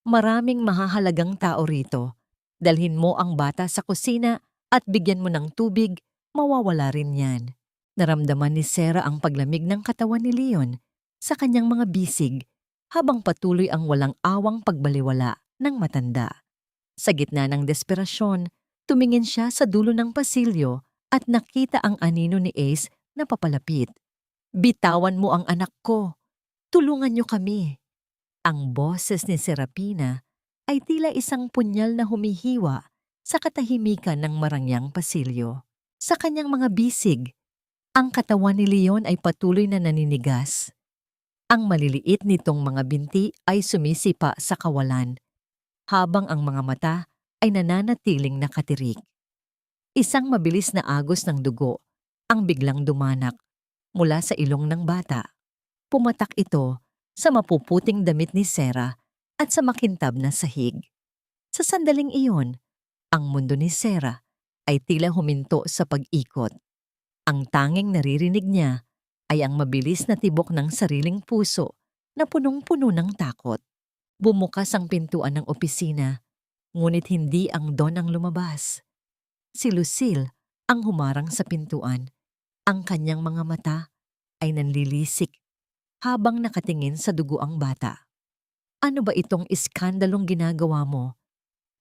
Maraming mahahalagang tao rito. Dalhin mo ang bata sa kusina at bigyan mo ng tubig, mawawala rin yan." Naramdaman ni Sarah ang paglamig ng katawan ni Leon sa kanyang mga bisig habang patuloy ang walang awang pagbaliwala ng matanda. Sa gitna ng desperasyon, tumingin siya sa dulo ng pasilyo at nakita ang anino ni Ace na papalapit. "Bitawan mo ang anak ko. Tulungan niyo kami." Ang boses ni Serapina ay tila isang punyal na humihiwa sa katahimikan ng marangyang pasilyo. Sa kanyang mga bisig, ang katawan ni Leon ay patuloy na naninigas. Ang maliliit nitong mga binti ay sumisipa sa kawalan, habang ang mga mata ay nananatiling nakatirik. Isang mabilis na agos ng dugo ang biglang dumanak mula sa ilong ng bata. Pumatak ito sa mapuputing damit ni Sarah at sa makintab na sahig. Sa sandaling iyon, ang mundo ni Sarah ay tila huminto sa pag-ikot. Ang tanging naririnig niya ay ang mabilis na tibok ng sariling puso na punong-puno ng takot. Bumukas ang pintuan ng opisina, ngunit hindi ang Don ang lumabas. Si Lucille ang humarang sa pintuan. Ang kanyang mga mata ay nanlilisik habang nakatingin sa dugo ang bata. Ano ba itong iskandalong ginagawa mo?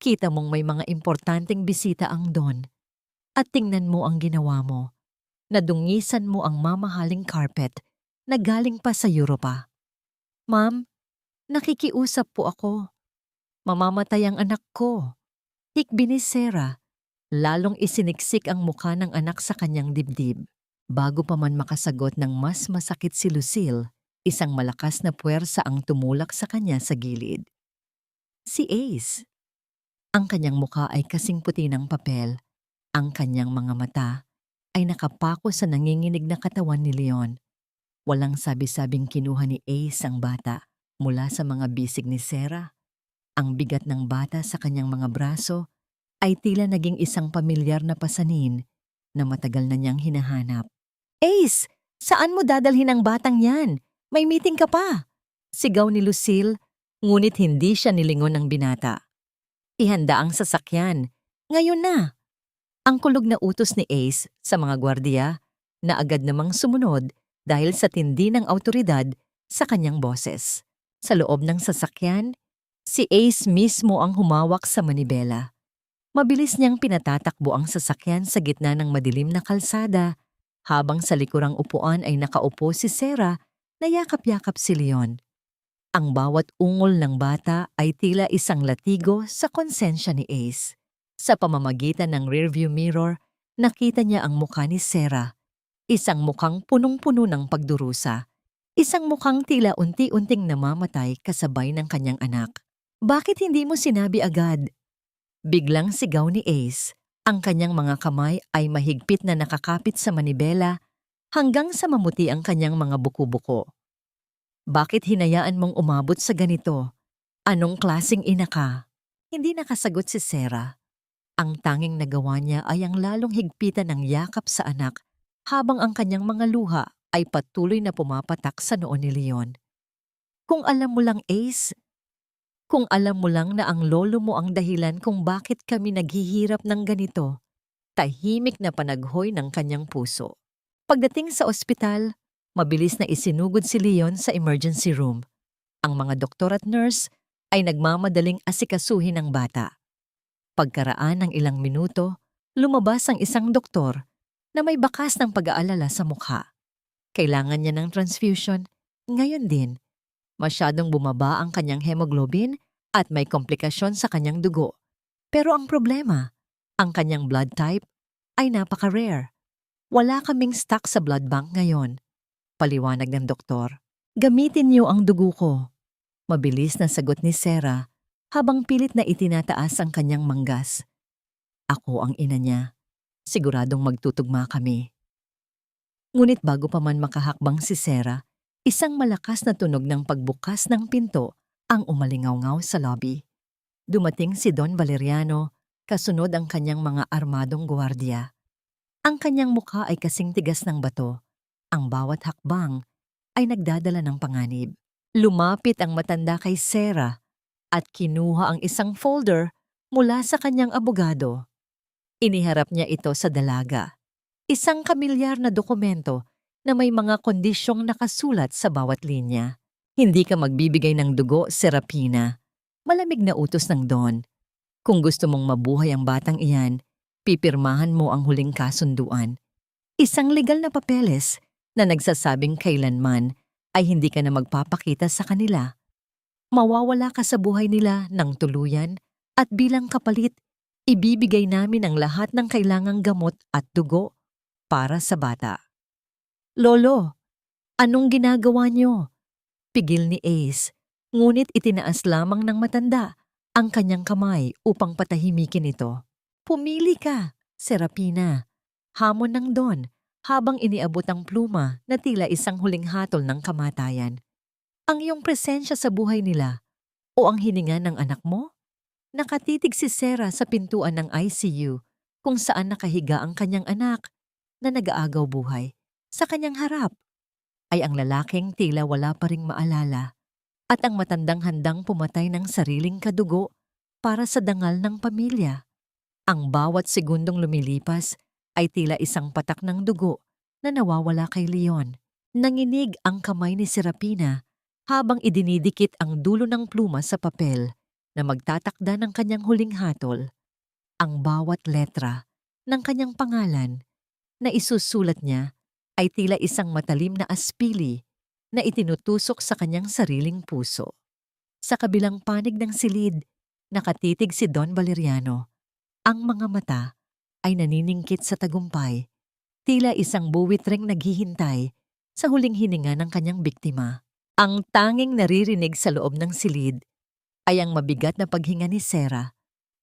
Kita mong may mga importanteng bisita ang Don. At tingnan mo ang ginawa mo. Nadungisan mo ang mamahaling carpet na galing pa sa Europa. Ma'am, nakikiusap po ako. Mamamatay ang anak ko. Hikbi ni Sarah. Lalong isiniksik ang mukha ng anak sa kanyang dibdib. Bago pa man makasagot ng mas masakit si Lucille, isang malakas na puwersa ang tumulak sa kanya sa gilid. Si Ace. Ang kanyang mukha ay kasing puti ng papel. Ang kanyang mga mata ay nakapako sa nanginginig na katawan ni Leon. Walang sabi-sabing kinuha ni Ace ang bata mula sa mga bisig ni Sarah. Ang bigat ng bata sa kanyang mga braso ay tila naging isang pamilyar na pasanin na matagal na niyang hinahanap. Ace, saan mo dadalhin ang batang yan? May meeting ka pa. Sigaw ni Lucille, ngunit hindi siya nilingon ng binata. Ihanda ang sasakyan. Ngayon na. Ang kulog na utos ni Ace sa mga gwardiya na agad namang sumunod dahil sa tindi ng awtoridad sa kanyang boses. Sa loob ng sasakyan, si Ace mismo ang humawak sa manibela. Mabilis niyang pinatatakbo ang sasakyan sa gitna ng madilim na kalsada habang sa likurang upuan ay nakaupo si Sarah na yakap-yakap si Leon. Ang bawat ungol ng bata ay tila isang latigo sa konsensya ni Ace. Sa pamamagitan ng rearview mirror, nakita niya ang mukha ni Sarah. Isang mukhang punong-puno ng pagdurusa. Isang mukhang tila unti-unting namamatay kasabay ng kanyang anak. Bakit hindi mo sinabi agad? Biglang sigaw ni Ace. Ang kanyang mga kamay ay mahigpit na nakakapit sa manibela hanggang sa mamuti ang kanyang mga buko-buko. Bakit hinayaan mong umabot sa ganito? Anong klaseng ina ka? Hindi nakasagot si Sarah. Ang tanging nagawa niya ay ang lalong higpitan ng yakap sa anak habang ang kanyang mga luha ay patuloy na pumapatak sa noo ni Leon. Kung alam mo lang, Ace, kung alam mo lang na ang lolo mo ang dahilan kung bakit kami naghihirap ng ganito, tahimik na panaghoy ng kanyang puso. Pagdating sa ospital, mabilis na isinugod si Leon sa emergency room. Ang mga doktor at nurse ay nagmamadaling asikasuhin ang bata. Pagkaraan ng ilang minuto, lumabas ang isang doktor na may bakas ng pag-aalala sa mukha. Kailangan niya ng transfusion, ngayon din. Masyadong bumaba ang kanyang hemoglobin at may komplikasyon sa kanyang dugo. Pero ang problema, ang kanyang blood type ay napaka-rare. Wala kaming stock sa blood bank ngayon. Paliwanag ng doktor. Gamitin niyo ang dugo ko. Mabilis na sagot ni Sarah habang pilit na itinataas ang kanyang manggas. Ako ang ina niya. Siguradong magtutugma kami. Ngunit bago pa man makahakbang si Sarah, isang malakas na tunog ng pagbukas ng pinto ang umalingaw-ngaw sa lobby. Dumating si Don Valeriano, kasunod ang kanyang mga armadong gwardiya. Ang kanyang mukha ay kasing tigas ng bato. Ang bawat hakbang ay nagdadala ng panganib. Lumapit ang matanda kay Sarah at kinuha ang isang folder mula sa kanyang abogado. Iniharap niya ito sa dalaga. Isang kamilyar na dokumento na may mga kondisyong nakasulat sa bawat linya. Hindi ka magbibigay ng dugo, Serapina. Malamig na utos ng Don. Kung gusto mong mabuhay ang batang iyan, pipirmahan mo ang huling kasunduan. Isang legal na papeles na nagsasabing kailanman ay hindi ka na magpapakita sa kanila. Mawawala ka sa buhay nila ng tuluyan at bilang kapalit, ibibigay namin ang lahat ng kailangang gamot at dugo para sa bata. Lolo, anong ginagawa niyo? Pigil ni Ace, ngunit itinaas lamang ng matanda ang kanyang kamay upang patahimikin ito. Pumili ka, Serapina. Hamon ng Don habang iniabot ang pluma na tila isang huling hatol ng kamatayan. Ang iyong presensya sa buhay nila o ang hininga ng anak mo? Nakatitig si Sarah sa pintuan ng ICU kung saan nakahiga ang kanyang anak na nag-aagaw buhay sa kanyang harap. ay ang lalaking tila wala pa ring maalala at ang matandang handang pumatay ng sariling kadugo para sa dangal ng pamilya. Ang bawat segundong lumilipas ay tila isang patak ng dugo na nawawala kay Leon. Nanginig ang kamay ni Serapina habang idinidikit ang dulo ng pluma sa papel na magtatakda ng kanyang huling hatol. Ang bawat letra ng kanyang pangalan na isusulat niya ay tila isang matalim na aspili na itinutusok sa kanyang sariling puso. Sa kabilang panig ng silid, nakatitig si Don Valeriano. Ang mga mata ay naniningkit sa tagumpay, tila isang buwitreng naghihintay sa huling hininga ng kanyang biktima. Ang tanging naririnig sa loob ng silid ay ang mabigat na paghinga ni Sarah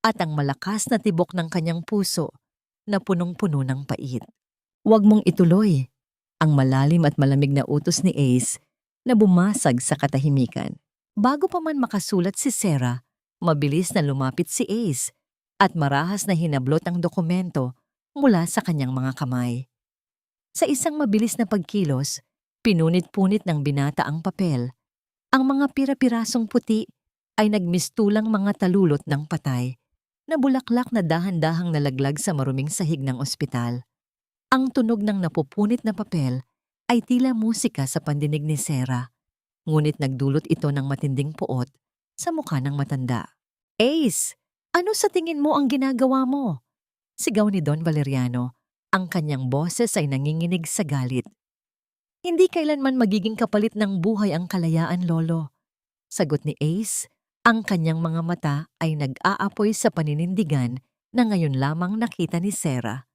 at ang malakas na tibok ng kanyang puso na punong-puno ng pait. Huwag mong ituloy, ang malalim at malamig na utos ni Ace na bumasag sa katahimikan. Bago pa man makasulat si Sarah, mabilis na lumapit si Ace at marahas na hinablot ang dokumento mula sa kanyang mga kamay. Sa isang mabilis na pagkilos, pinunit-punit ng binata ang papel. Ang mga pira-pirasong puti ay nagmistulang mga talulot ng patay na bulaklak na dahan-dahang nalaglag sa maruming sahig ng ospital. Ang tunog ng napupunit na papel ay tila musika sa pandinig ni Sarah, ngunit nagdulot ito ng matinding puot sa mukha ng matanda. Ace! Ano sa tingin mo ang ginagawa mo? Sigaw ni Don Valeriano. Ang kanyang boses ay nanginginig sa galit. Hindi kailanman magiging kapalit ng buhay ang kalayaan, Lolo. Sagot ni Ace, ang kanyang mga mata ay nag-aapoy sa paninindigan na ngayon lamang nakita ni Sarah.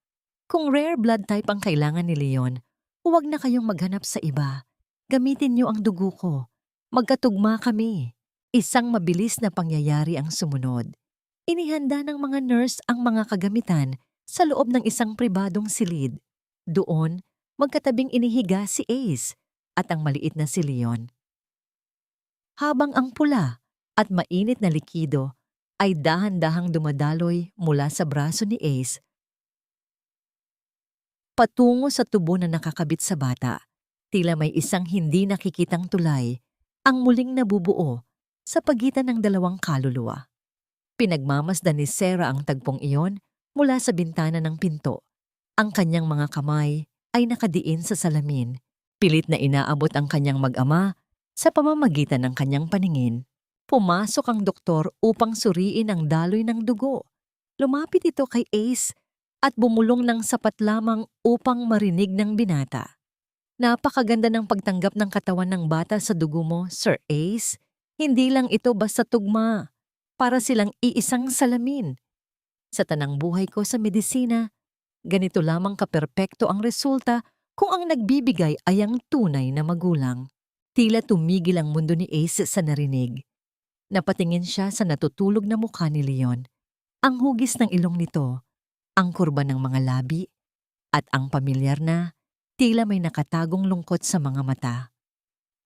Kung rare blood type ang kailangan ni Leon, huwag na kayong maghanap sa iba. Gamitin niyo ang dugo ko. Magkatugma kami. Isang mabilis na pangyayari ang sumunod. Inihanda ng mga nurse ang mga kagamitan sa loob ng isang pribadong silid. Doon, magkatabing inihiga si Ace at ang maliit na si Leon. Habang ang pula at mainit na likido ay dahan-dahang dumadaloy mula sa braso ni Ace patungo sa tubo na nakakabit sa bata, tila may isang hindi nakikitang tulay ang muling nabubuo sa pagitan ng dalawang kaluluwa. Pinagmamasdan ni Sarah ang tagpong iyon mula sa bintana ng pinto. Ang kanyang mga kamay ay nakadiin sa salamin. Pilit na inaabot ang kanyang mag-ama sa pamamagitan ng kanyang paningin. Pumasok ang doktor upang suriin ang daloy ng dugo. Lumapit ito kay Ace at bumulong ng sapat lamang upang marinig ng binata. Napakaganda ng pagtanggap ng katawan ng bata sa dugo mo, Sir Ace. Hindi lang ito basta tugma. Para silang iisang salamin. Sa tanang buhay ko sa medisina, ganito lamang kaperpekto ang resulta kung ang nagbibigay ay ang tunay na magulang. Tila tumigil ang mundo ni Ace sa narinig. Napatingin siya sa natutulog na mukha ni Leon. Ang hugis ng ilong nito, ang kurba ng mga labi, at ang pamilyar na tila may nakatagong lungkot sa mga mata.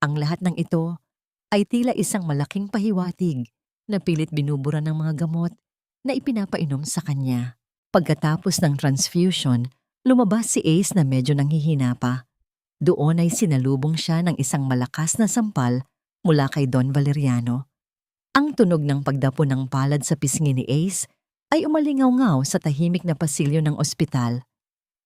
Ang lahat ng ito ay tila isang malaking pahiwatig na pilit binubura ng mga gamot na ipinapainom sa kanya. Pagkatapos ng transfusion, lumabas si Ace na medyo nanghihina pa. Doon ay sinalubong siya ng isang malakas na sampal mula kay Don Valeriano. Ang tunog ng pagdapo ng palad sa pisngi ni Ace ay umalingaw-ngaw sa tahimik na pasilyo ng ospital.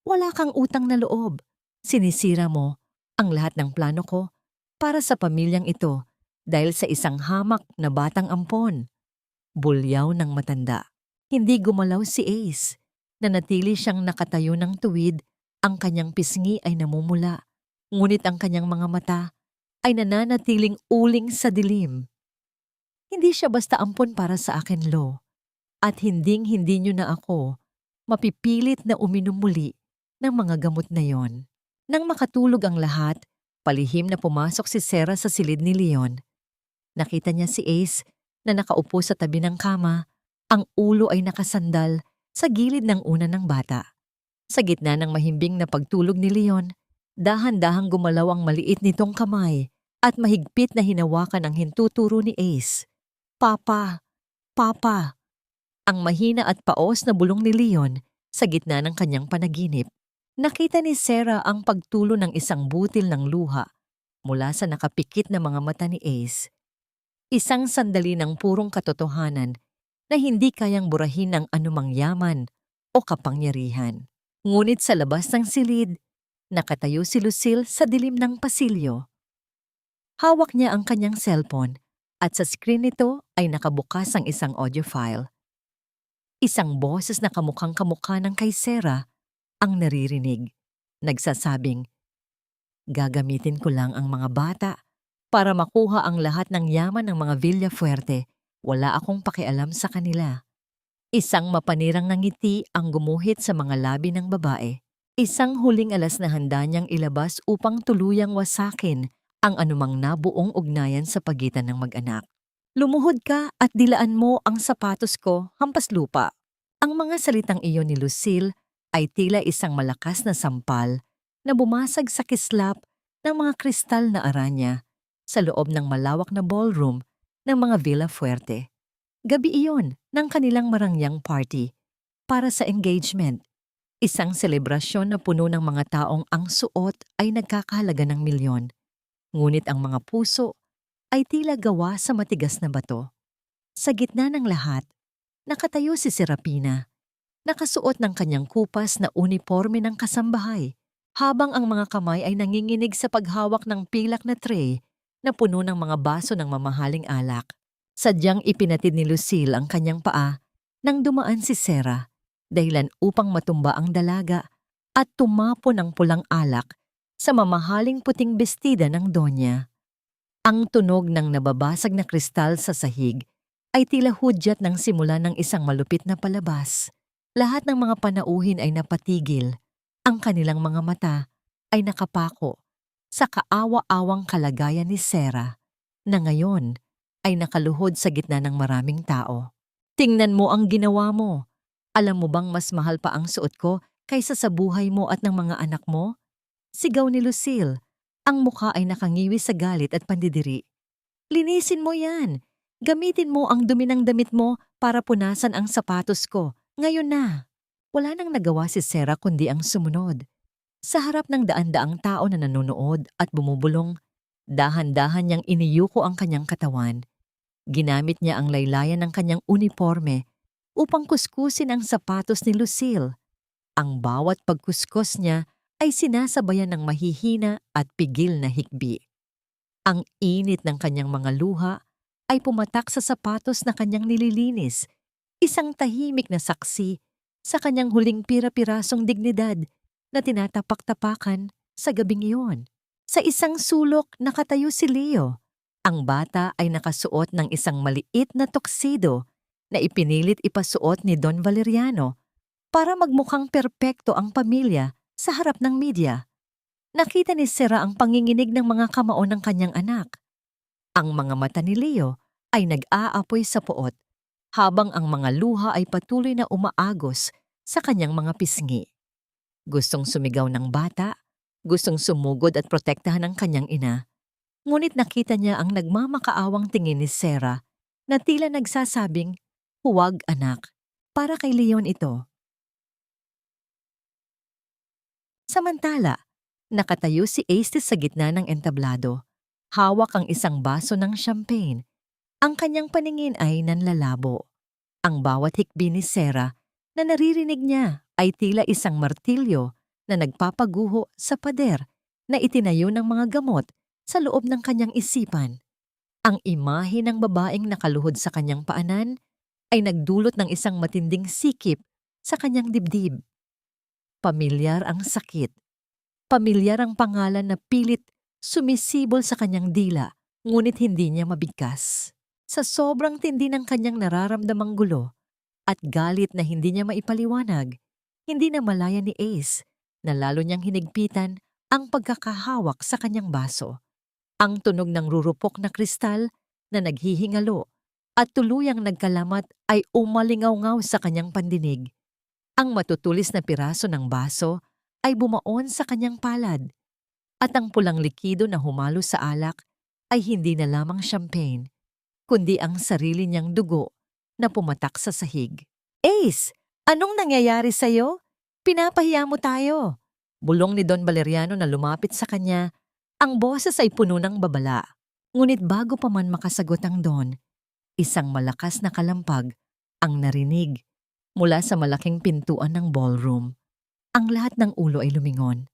Wala kang utang na loob. Sinisira mo ang lahat ng plano ko para sa pamilyang ito dahil sa isang hamak na batang ampon. Bulyaw ng matanda. Hindi gumalaw si Ace. Nanatili siyang nakatayo ng tuwid, ang kanyang pisngi ay namumula. Ngunit ang kanyang mga mata ay nananatiling uling sa dilim. Hindi siya basta ampon para sa akin, Lo. At hinding-hindi niyo na ako mapipilit na uminom muli ng mga gamot na yon. Nang makatulog ang lahat, palihim na pumasok si Sarah sa silid ni Leon. Nakita niya si Ace na nakaupo sa tabi ng kama, ang ulo ay nakasandal sa gilid ng unan ng bata. Sa gitna ng mahimbing na pagtulog ni Leon, dahan-dahang gumalaw ang maliit nitong kamay at mahigpit na hinawakan ang hintuturo ni Ace. Papa! Papa! Ang mahina at paos na bulong ni Leon sa gitna ng kanyang panaginip. Nakita ni Sarah ang pagtulo ng isang butil ng luha mula sa nakapikit na mga mata ni Ace. Isang sandali ng purong katotohanan na hindi kayang burahin ng anumang yaman o kapangyarihan. Ngunit sa labas ng silid, nakatayo si Lucille sa dilim ng pasilyo. Hawak niya ang kanyang cellphone at sa screen nito ay nakabukas ang isang audio file. Isang boses na kamukhang-kamukha ng kay Sarah ang naririnig, nagsasabing, "Gagamitin ko lang ang mga bata para makuha ang lahat ng yaman ng mga Villafuerte. Wala akong pakialam sa kanila." Isang mapanirang na ngiti ang gumuhit sa mga labi ng babae. Isang huling alas na handa niyang ilabas upang tuluyang wasakin ang anumang nabuong ugnayan sa pagitan ng mag-anak. "Lumuhod ka at dilaan mo ang sapatos ko hampas lupa." Ang mga salitang iyon ni Lucille ay tila isang malakas na sampal na bumasag sa kislap ng mga kristal na aranya sa loob ng malawak na ballroom ng mga Villafuerte. Gabi iyon ng kanilang marangyang party para sa engagement. Isang selebrasyon na puno ng mga taong ang suot ay nagkakahalaga ng milyon. Ngunit ang mga puso ay tila gawa sa matigas na bato. Sa gitna ng lahat, nakatayo si Serapina, nakasuot ng kanyang kupas na uniforme ng kasambahay, habang ang mga kamay ay nanginginig sa paghawak ng pilak na tray na puno ng mga baso ng mamahaling alak. Sadyang ipinatid ni Lucille ang kanyang paa nang dumaan si Sarah, dahilan upang matumba ang dalaga at tumapo ng pulang alak sa mamahaling puting bestida ng donya. Ang tunog ng nababasag na kristal sa sahig ay tila hudyat ng simula ng isang malupit na palabas. Lahat ng mga panauhin ay napatigil. Ang kanilang mga mata ay nakapako sa kaawa-awang kalagayan ni Sarah na ngayon ay nakaluhod sa gitna ng maraming tao. "Tingnan mo ang ginawa mo. Alam mo bang mas mahal pa ang suot ko kaysa sa buhay mo at ng mga anak mo?" Sigaw ni Lucille. Ang mukha ay nakangiwi sa galit at pandidiri. "Linisin mo yan. Gamitin mo ang dumi ng damit mo para punasan ang sapatos ko. Ngayon na." Wala nang nagawa si Sarah kundi ang sumunod. Sa harap ng daan-daang tao na nanonood at bumubulong, dahan-dahan niyang iniyuko ang kanyang katawan. Ginamit niya ang laylayan ng kanyang uniforme upang kuskusin ang sapatos ni Lucille. Ang bawat pagkuskos niya ay sinasabayan ng mahihina at pigil na hikbi. Ang init ng kanyang mga luha ay pumatak sa sapatos na kanyang nililinis, isang tahimik na saksi sa kanyang huling pira-pirasong dignidad na tinatapak-tapakan sa gabing iyon. Sa isang sulok nakatayo si Leo. Ang bata ay nakasuot ng isang maliit na tuxedo na ipinilit ipasuot ni Don Valeriano para magmukhang perpekto ang pamilya sa harap ng media. Nakita ni Sarah ang panginginig ng mga kamao ng kanyang anak. Ang mga mata ni Leo ay nag-aapoy sa puot, habang ang mga luha ay patuloy na umaagos sa kanyang mga pisngi. Gustong sumigaw ng bata, gustong sumugod at protektahan ang kanyang ina. Ngunit nakita niya ang nagmamakaawang tingin ni Sarah na tila nagsasabing, "Huwag anak, para kay Leon ito." Samantala, nakatayo si Ace sa gitna ng entablado. Hawak ang isang baso ng champagne. Ang kanyang paningin ay nanlalabo. Ang bawat hikbi ni Sarah na naririnig niya ay tila isang martilyo na nagpapaguho sa pader na itinayo ng mga gamot sa loob ng kanyang isipan. Ang imahe ng babaeng nakaluhod sa kanyang paanan ay nagdulot ng isang matinding sikip sa kanyang dibdib. Pamilyar ang sakit. Pamilyar ang pangalan na pilit sumisibol sa kanyang dila, ngunit hindi niya mabigkas. Sa sobrang tindi ng kanyang nararamdamang gulo at galit na hindi niya maipaliwanag, hindi na malaya ni Ace na lalo niyang hinigpitan ang pagkakahawak sa kanyang baso. Ang tunog ng rurupok na kristal na naghihingalo at tuluyang nagkalamat ay umalingaw-ngaw sa kanyang pandinig. Ang matutulis na piraso ng baso ay bumaon sa kanyang palad at ang pulang likido na humalo sa alak ay hindi na lamang champagne, kundi ang sarili niyang dugo na pumatak sa sahig. "Ace, anong nangyayari sa'yo? Pinapahiya mo tayo." Bulong ni Don Valeriano na lumapit sa kanya Ang boses ay puno ng babala. Ngunit bago pa man makasagot ang Don, isang malakas na kalampag ang narinig mula sa malaking pintuan ng ballroom. Ang lahat ng ulo ay lumingon.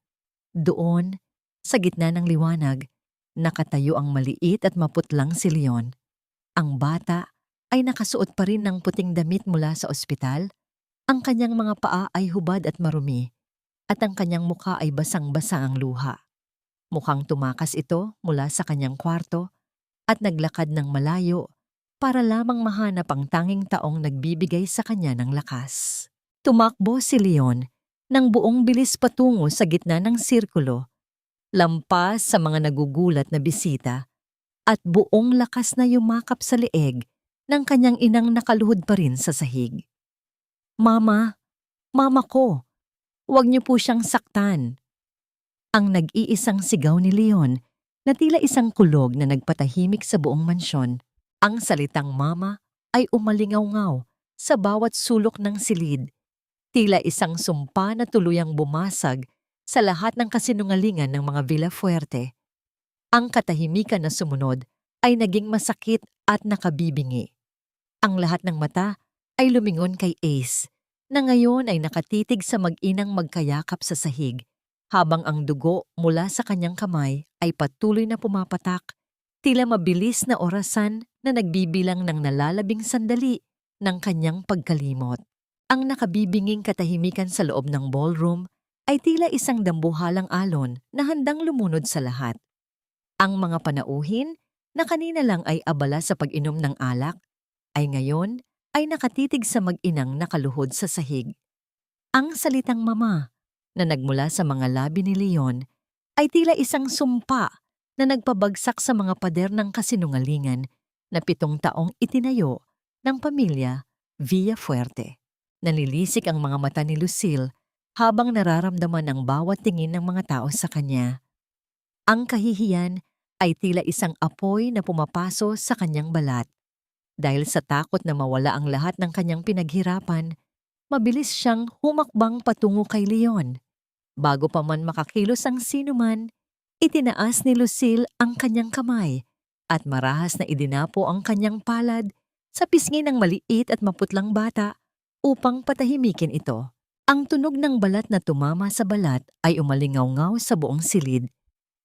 Doon, sa gitna ng liwanag, nakatayo ang maliit at maputlang si Leon. Ang bata ay nakasuot pa rin ng puting damit mula sa ospital. Ang kanyang mga paa ay hubad at marumi, at ang kanyang mukha ay basang-basa ang luha. Mukhang tumakas ito mula sa kanyang kwarto at naglakad ng malayo para lamang mahanap ang tanging taong nagbibigay sa kanya ng lakas. Tumakbo si Leon ng buong bilis patungo sa gitna ng sirkulo, lampas sa mga nagugulat na bisita, at buong lakas na yumakap sa leeg ng kanyang inang nakaluhod pa rin sa sahig. "Mama, mama ko, huwag niyo po siyang saktan." Ang nag-iisang sigaw ni Leon na tila isang kulog na nagpatahimik sa buong mansyon. Ang salitang mama ay umalingaw-ngaw sa bawat sulok ng silid, tila isang sumpa na tuluyang bumasag sa lahat ng kasinungalingan ng mga Villafuerte. Ang katahimikan na sumunod ay naging masakit at nakabibingi. Ang lahat ng mata ay lumingon kay Ace, na ngayon ay nakatitig sa mag-inang magkayakap sa sahig, habang ang dugo mula sa kanyang kamay ay patuloy na pumapatak, tila mabilis na orasan na nagbibilang ng nalalabing sandali ng kanyang pagkalimot. Ang nakabibinging katahimikan sa loob ng ballroom ay tila isang dambuhalang alon na handang lumunod sa lahat. Ang mga panauhin na kanina lang ay abala sa pag-inom ng alak, ay ngayon ay nakatitig sa mag-inang nakaluhod sa sahig. Ang salitang mama na nagmula sa mga labi ni Leon ay tila isang sumpa na nagpabagsak sa mga pader ng kasinungalingan na 7 taong itinayo ng pamilya Villafuerte. Nanilisik ang mga mata ni Lucille habang nararamdaman ang bawat tingin ng mga tao sa kanya. Ang kahihiyan ay tila isang apoy na pumapaso sa kanyang balat. Dahil sa takot na mawala ang lahat ng kanyang pinaghirapan, mabilis siyang humakbang patungo kay Leon. Bago pa man makakilos ang sinuman, itinaas ni Lucille ang kanyang kamay at marahas na idinapo ang kanyang palad sa pisngi ng maliit at maputlang bata upang patahimikin ito. Ang tunog ng balat na tumama sa balat ay umalingaw-ngaw sa buong silid,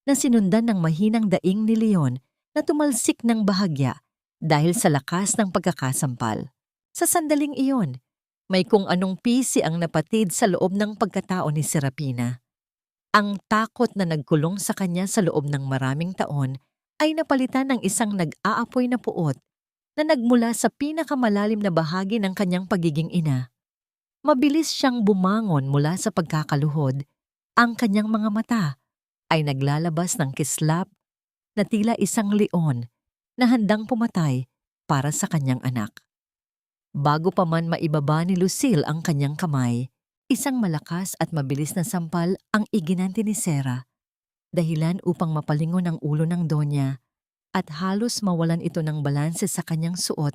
na sinundan ng mahinang daing ni Leon na tumalsik ng bahagya dahil sa lakas ng pagkakasampal. Sa sandaling iyon, may kung anong pisi ang napatid sa loob ng pagkatao ni Serapina. Ang takot na nagkulong sa kanya sa loob ng maraming taon ay napalitan ng isang nag-aapoy na puot na nagmula sa pinakamalalim na bahagi ng kanyang pagiging ina. Mabilis siyang bumangon mula sa pagkakaluhod. Ang kanyang mga mata ay naglalabas ng kislap na tila isang leon na handang pumatay para sa kanyang anak. Bago pa man maibaba ni Lucille ang kanyang kamay, isang malakas at mabilis na sampal ang iginanti ni Sarah, dahilan upang mapalingon ang ulo ng Donya at halos mawalan ito ng balanse sa kanyang suot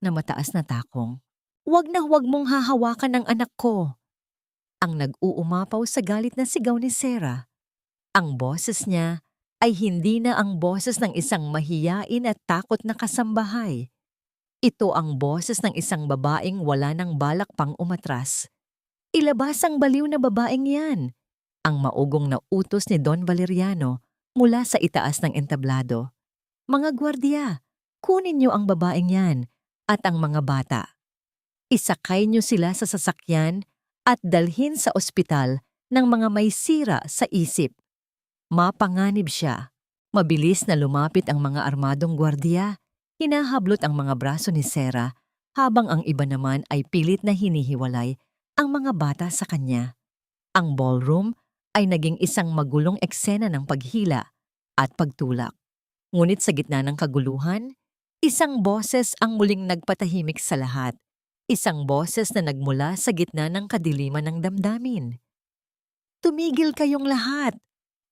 na mataas na takong. "Huwag na huwag mong hahawakan ang anak ko!" Ang nag-uumapaw sa galit na sigaw ni Sarah. Ang boses niya ay hindi na ang boses ng isang mahiyain at takot na kasambahay. Ito ang boses ng isang babaeng wala nang balak pang umatras. "Ilabas ang baliw na babaeng yan!" Ang maugong na utos ni Don Valeriano mula sa itaas ng entablado. "Mga gwardiya, kunin niyo ang babaeng yan at ang mga bata. Isakay niyo sila sa sasakyan at dalhin sa ospital ng mga may sira sa isip." Mapanganib siya. Mabilis na lumapit ang mga armadong gwardiya. Hinahablot ang mga braso ni Sarah habang ang iba naman ay pilit na hinihiwalay ang mga bata sa kanya. Ang ballroom ay naging isang magulong eksena ng paghila at pagtulak. Ngunit sa gitna ng kaguluhan, isang boses ang muling nagpatahimik sa lahat. Isang boses na nagmula sa gitna ng kadiliman ng damdamin. "Tumigil kayong lahat!"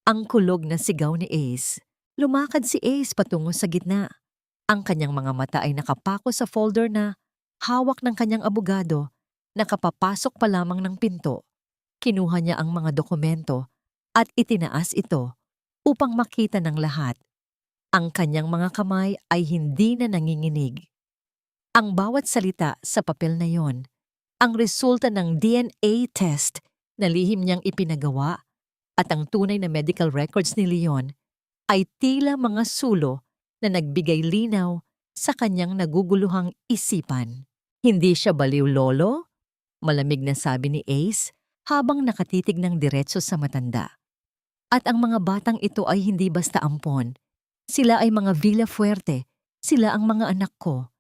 Ang kulog na sigaw ni Ace. Lumakad si Ace patungo sa gitna. Ang kanyang mga mata ay nakapako sa folder na hawak ng kanyang abogado. Nakapapasok pa lamang ng pinto. Kinuha niya ang mga dokumento at itinaas ito upang makita ng lahat. Ang kanyang mga kamay ay hindi na nanginginig. Ang bawat salita sa papel na yon, ang resulta ng DNA test na lihim niyang ipinagawa at ang tunay na medical records ni Leon ay tila mga sulo na nagbigay linaw sa kanyang naguguluhang isipan. Hindi siya baliw, lolo? Malamig na sabi ni Ace habang nakatitig ng diretso sa matanda. At ang mga batang ito ay hindi basta ampon. Sila ay mga Villafuerte. Sila ang mga anak ko.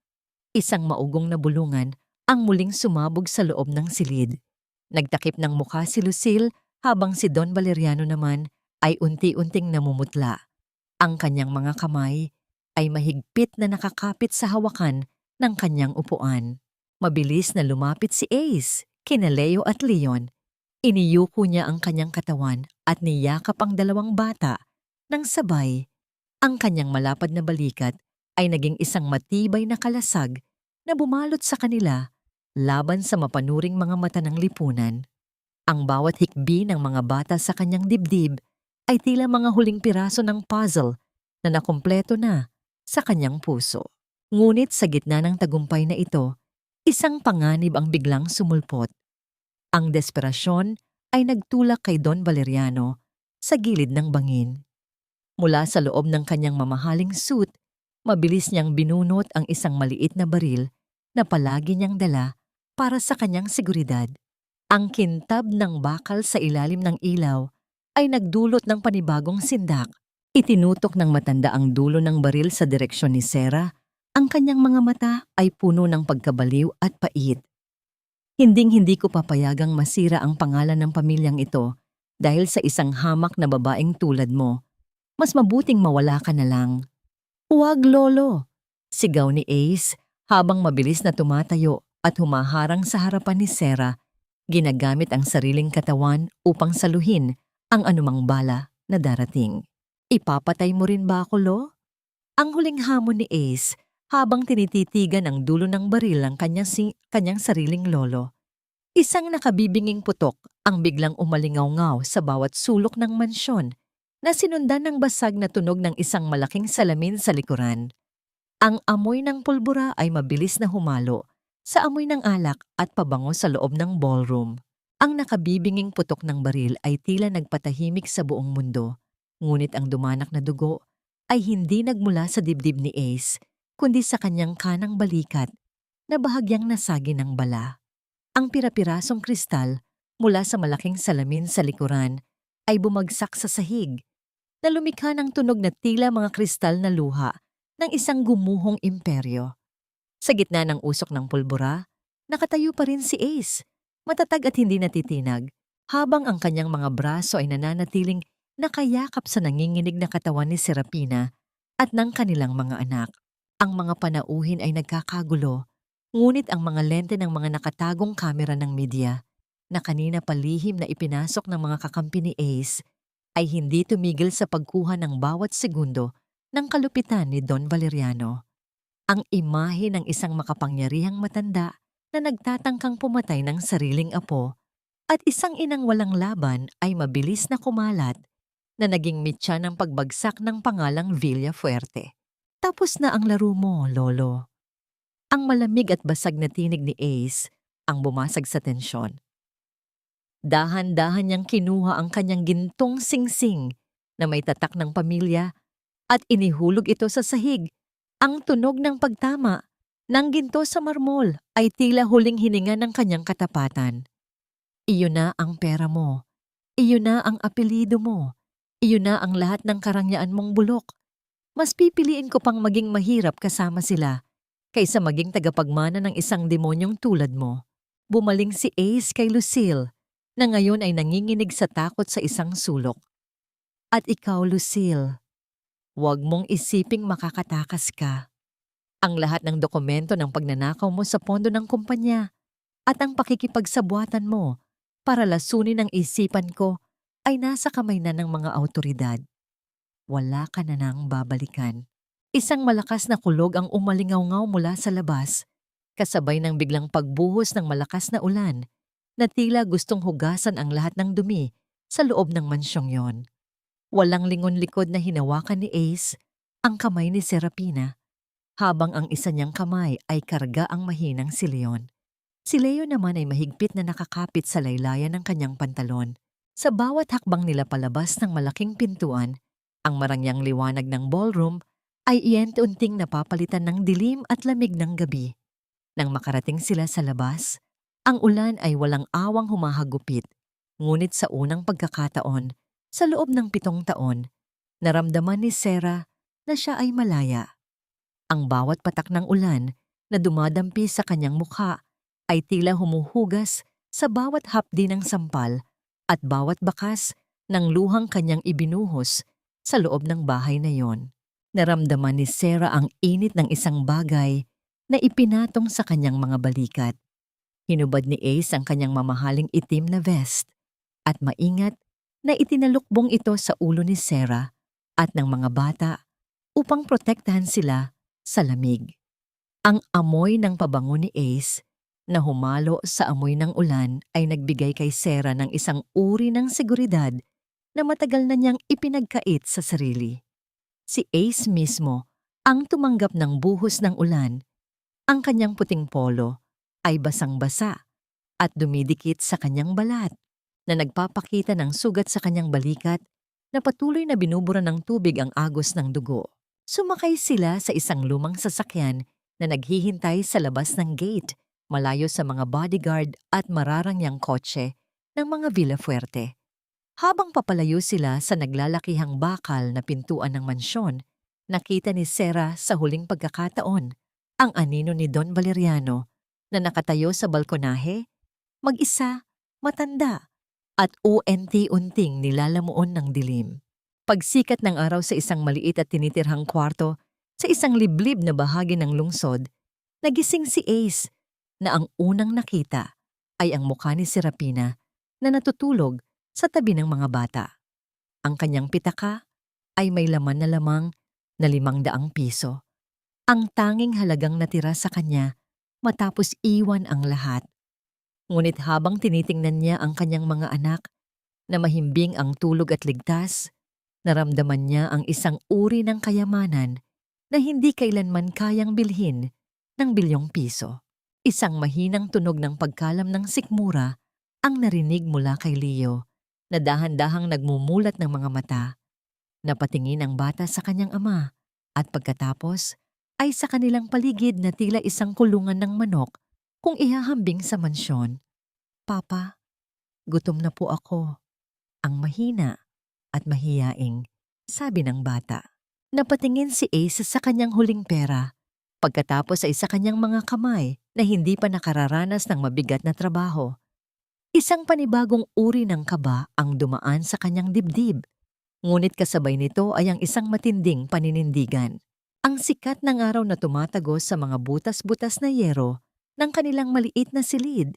Isang maugong na bulungan ang muling sumabog sa loob ng silid. Nagtakip ng mukha si Lucille habang si Don Valeriano naman ay unti-unting namumutla. Ang kanyang mga kamay ay mahigpit na nakakapit sa hawakan ng kanyang upuan. Mabilis na lumapit si Ace, kina Leo at Leon. Iniyuko niya ang kanyang katawan at niyakap ang dalawang bata nang sabay. Ang kanyang malapad na balikat ay naging isang matibay na kalasag na bumalot sa kanila laban sa mapanuring mga mata ng lipunan. Ang bawat hikbi ng mga bata sa kanyang dibdib ay tila mga huling piraso ng puzzle na nakumpleto na sa kanyang puso. Ngunit sa gitna ng tagumpay na ito, isang panganib ang biglang sumulpot. Ang desperasyon ay nagtulak kay Don Valeriano sa gilid ng bangin. Mula sa loob ng kanyang mamahaling suit, mabilis niyang binunot ang isang maliit na baril na palagi niyang dala para sa kanyang seguridad. Ang kintab ng bakal sa ilalim ng ilaw ay nagdulot ng panibagong sindak. Itinutok ng matanda ang dulo ng baril sa direksyon ni Sarah. Ang kanyang mga mata ay puno ng pagkabaliw at pait. Hinding-hindi ko papayagang masira ang pangalan ng pamilyang ito dahil sa isang hamak na babaeng tulad mo. Mas mabuting mawala ka na lang. Huwag, lolo! Sigaw ni Ace habang mabilis na tumatayo at humaharang sa harapan ni Sarah, ginagamit ang sariling katawan upang saluhin ang anumang bala na darating. Ipapatay mo rin ba ako, lo? Ang huling hamon ni Ace habang tinititigan ang dulo ng baril ng kanyang sariling lolo. Isang nakabibinging putok ang biglang umalingaw-ngaw sa bawat sulok ng mansyon na sinundan ng basag na tunog ng isang malaking salamin sa likuran. Ang amoy ng pulbura ay mabilis na humalo sa amoy ng alak at pabango sa loob ng ballroom. Ang nakabibinging putok ng baril ay tila nagpatahimik sa buong mundo, ngunit ang dumanak na dugo ay hindi nagmula sa dibdib ni Ace, kundi sa kanyang kanang balikat na bahagyang nasagi ng bala. Ang pirapirasong kristal mula sa malaking salamin sa likuran ay bumagsak sa sahig, na lumikha ng tunog na tila mga kristal na luha ng isang gumuhong imperyo. Sa gitna ng usok ng pulbura, nakatayo pa rin si Ace, matatag at hindi natitinag, habang ang kanyang mga braso ay nananatiling nakayakap sa nanginginig na katawan ni Serapina at ng kanilang mga anak. Ang mga panauhin ay nagkakagulo, ngunit ang mga lente ng mga nakatagong kamera ng media na kanina palihim na ipinasok ng mga kakampi ni Ace ay hindi tumigil sa pagkuha ng bawat segundo ng kalupitan ni Don Valeriano. Ang imahe ng isang makapangyarihang matanda na nagtatangkang pumatay ng sariling apo at isang inang walang laban ay mabilis na kumalat na naging mitya ng pagbagsak ng pangalang Villafuerte. Tapos na ang laro mo, lolo. Ang malamig at basag na tinig ni Ace ang bumasag sa tensyon. Dahan-dahan niyang kinuha ang kanyang gintong singsing na may tatak ng pamilya at inihulog ito sa sahig. Ang tunog ng pagtama ng ginto sa marmol ay tila huling hininga ng kanyang katapatan. Iyon na ang pera mo. Iyon na ang apelyido mo. Iyon na ang lahat ng karangyaan mong bulok. Mas pipiliin ko pang maging mahirap kasama sila kaysa maging tagapagmana ng isang demonyong tulad mo. Bumaling si Ace kay Lucille na ngayon ay nanginginig sa takot sa isang sulok. At ikaw, Lucille, huwag mong isiping makakatakas ka. Ang lahat ng dokumento ng pagnanakaw mo sa pondo ng kumpanya at ang pakikipagsabuatan mo para lasunin ang isipan ko ay nasa kamay na ng mga awtoridad. Wala ka na nang babalikan. Isang malakas na kulog ang umalingaw-ngaw mula sa labas, kasabay ng biglang pagbuhos ng malakas na ulan na tila gustong hugasan ang lahat ng dumi sa loob ng mansyong yon. Walang lingon-likod na hinawakan ni Ace ang kamay ni Serapina, habang ang isa niyang kamay ay karga ang mahinang si Leon. Si Leo naman ay mahigpit na nakakapit sa laylayan ng kanyang pantalon. Sa bawat hakbang nila palabas ng malaking pintuan, ang marangyang liwanag ng ballroom ay iyan-unting napapalitan ng dilim at lamig ng gabi. Nang makarating sila sa labas, ang ulan ay walang awang humahagupit. Ngunit sa unang pagkakataon, sa loob ng 7 taon, naramdaman ni Sarah na siya ay malaya. Ang bawat patak ng ulan na dumadampi sa kanyang mukha ay tila humuhugas sa bawat hapdi ng sampal at bawat bakas ng luhang kanyang ibinuhos sa loob ng bahay na yon. Naramdaman ni Sarah ang init ng isang bagay na ipinatong sa kanyang mga balikat. Hinubad ni Ace ang kanyang mamahaling itim na vest at maingat na itinalukbong ito sa ulo ni Sarah at ng mga bata upang protektahan sila sa lamig. Ang amoy ng pabango ni Ace na humalo sa amoy ng ulan ay nagbigay kay Sarah ng isang uri ng seguridad na matagal na niyang ipinagkait sa sarili. Si Ace mismo ang tumanggap ng buhos ng ulan. Ang kanyang puting polo ay basang-basa at dumidikit sa kanyang balat na nagpapakita ng sugat sa kanyang balikat na patuloy na binubura ng tubig ang agos ng dugo. Sumakay sila sa isang lumang sasakyan na naghihintay sa labas ng gate, malayo sa mga bodyguard at mararangyang kotse ng mga Villafuerte. Habang papalayo sila sa naglalakihang bakal na pintuan ng mansyon, nakita ni Sarah sa huling pagkakataon ang anino ni Don Valeriano na nakatayo sa balkonahe, mag-isa, matanda, at unti-unting nilalamuon ng dilim. Pagsikat ng araw sa isang maliit at tinitirhang kwarto sa isang liblib na bahagi ng lungsod, nagising si Ace na ang unang nakita ay ang mukha ni Serapina na natutulog sa tabi ng mga bata. Ang kanyang pitaka ay may laman na lamang na 500 piso. Ang tanging halagang natira sa kanya matapos iwan ang lahat. Ngunit habang tinitingnan niya ang kanyang mga anak na mahimbing ang tulog at ligtas, naramdaman niya ang isang uri ng kayamanan na hindi kailanman kayang bilhin ng bilyong piso. Isang mahinang tunog ng pagkalam ng sikmura ang narinig mula kay Leo na dahan-dahang nagmumulat ng mga mata. Napatingin ang bata sa kanyang ama at pagkatapos ay sa kanilang paligid na tila isang kulungan ng manok kung ihahambing sa mansyon. Papa, gutom na po ako. Ang mahina at mahiyaing, sabi ng bata. Napatingin si Ace sa kanyang huling pera, pagkatapos ay sa kanyang mga kamay na hindi pa nakararanas ng mabigat na trabaho. Isang panibagong uri ng kaba ang dumaan sa kanyang dibdib, ngunit kasabay nito ay ang isang matinding paninindigan. Ang sikat ng araw na tumatagos sa mga butas-butas na yero ng kanilang maliit na silid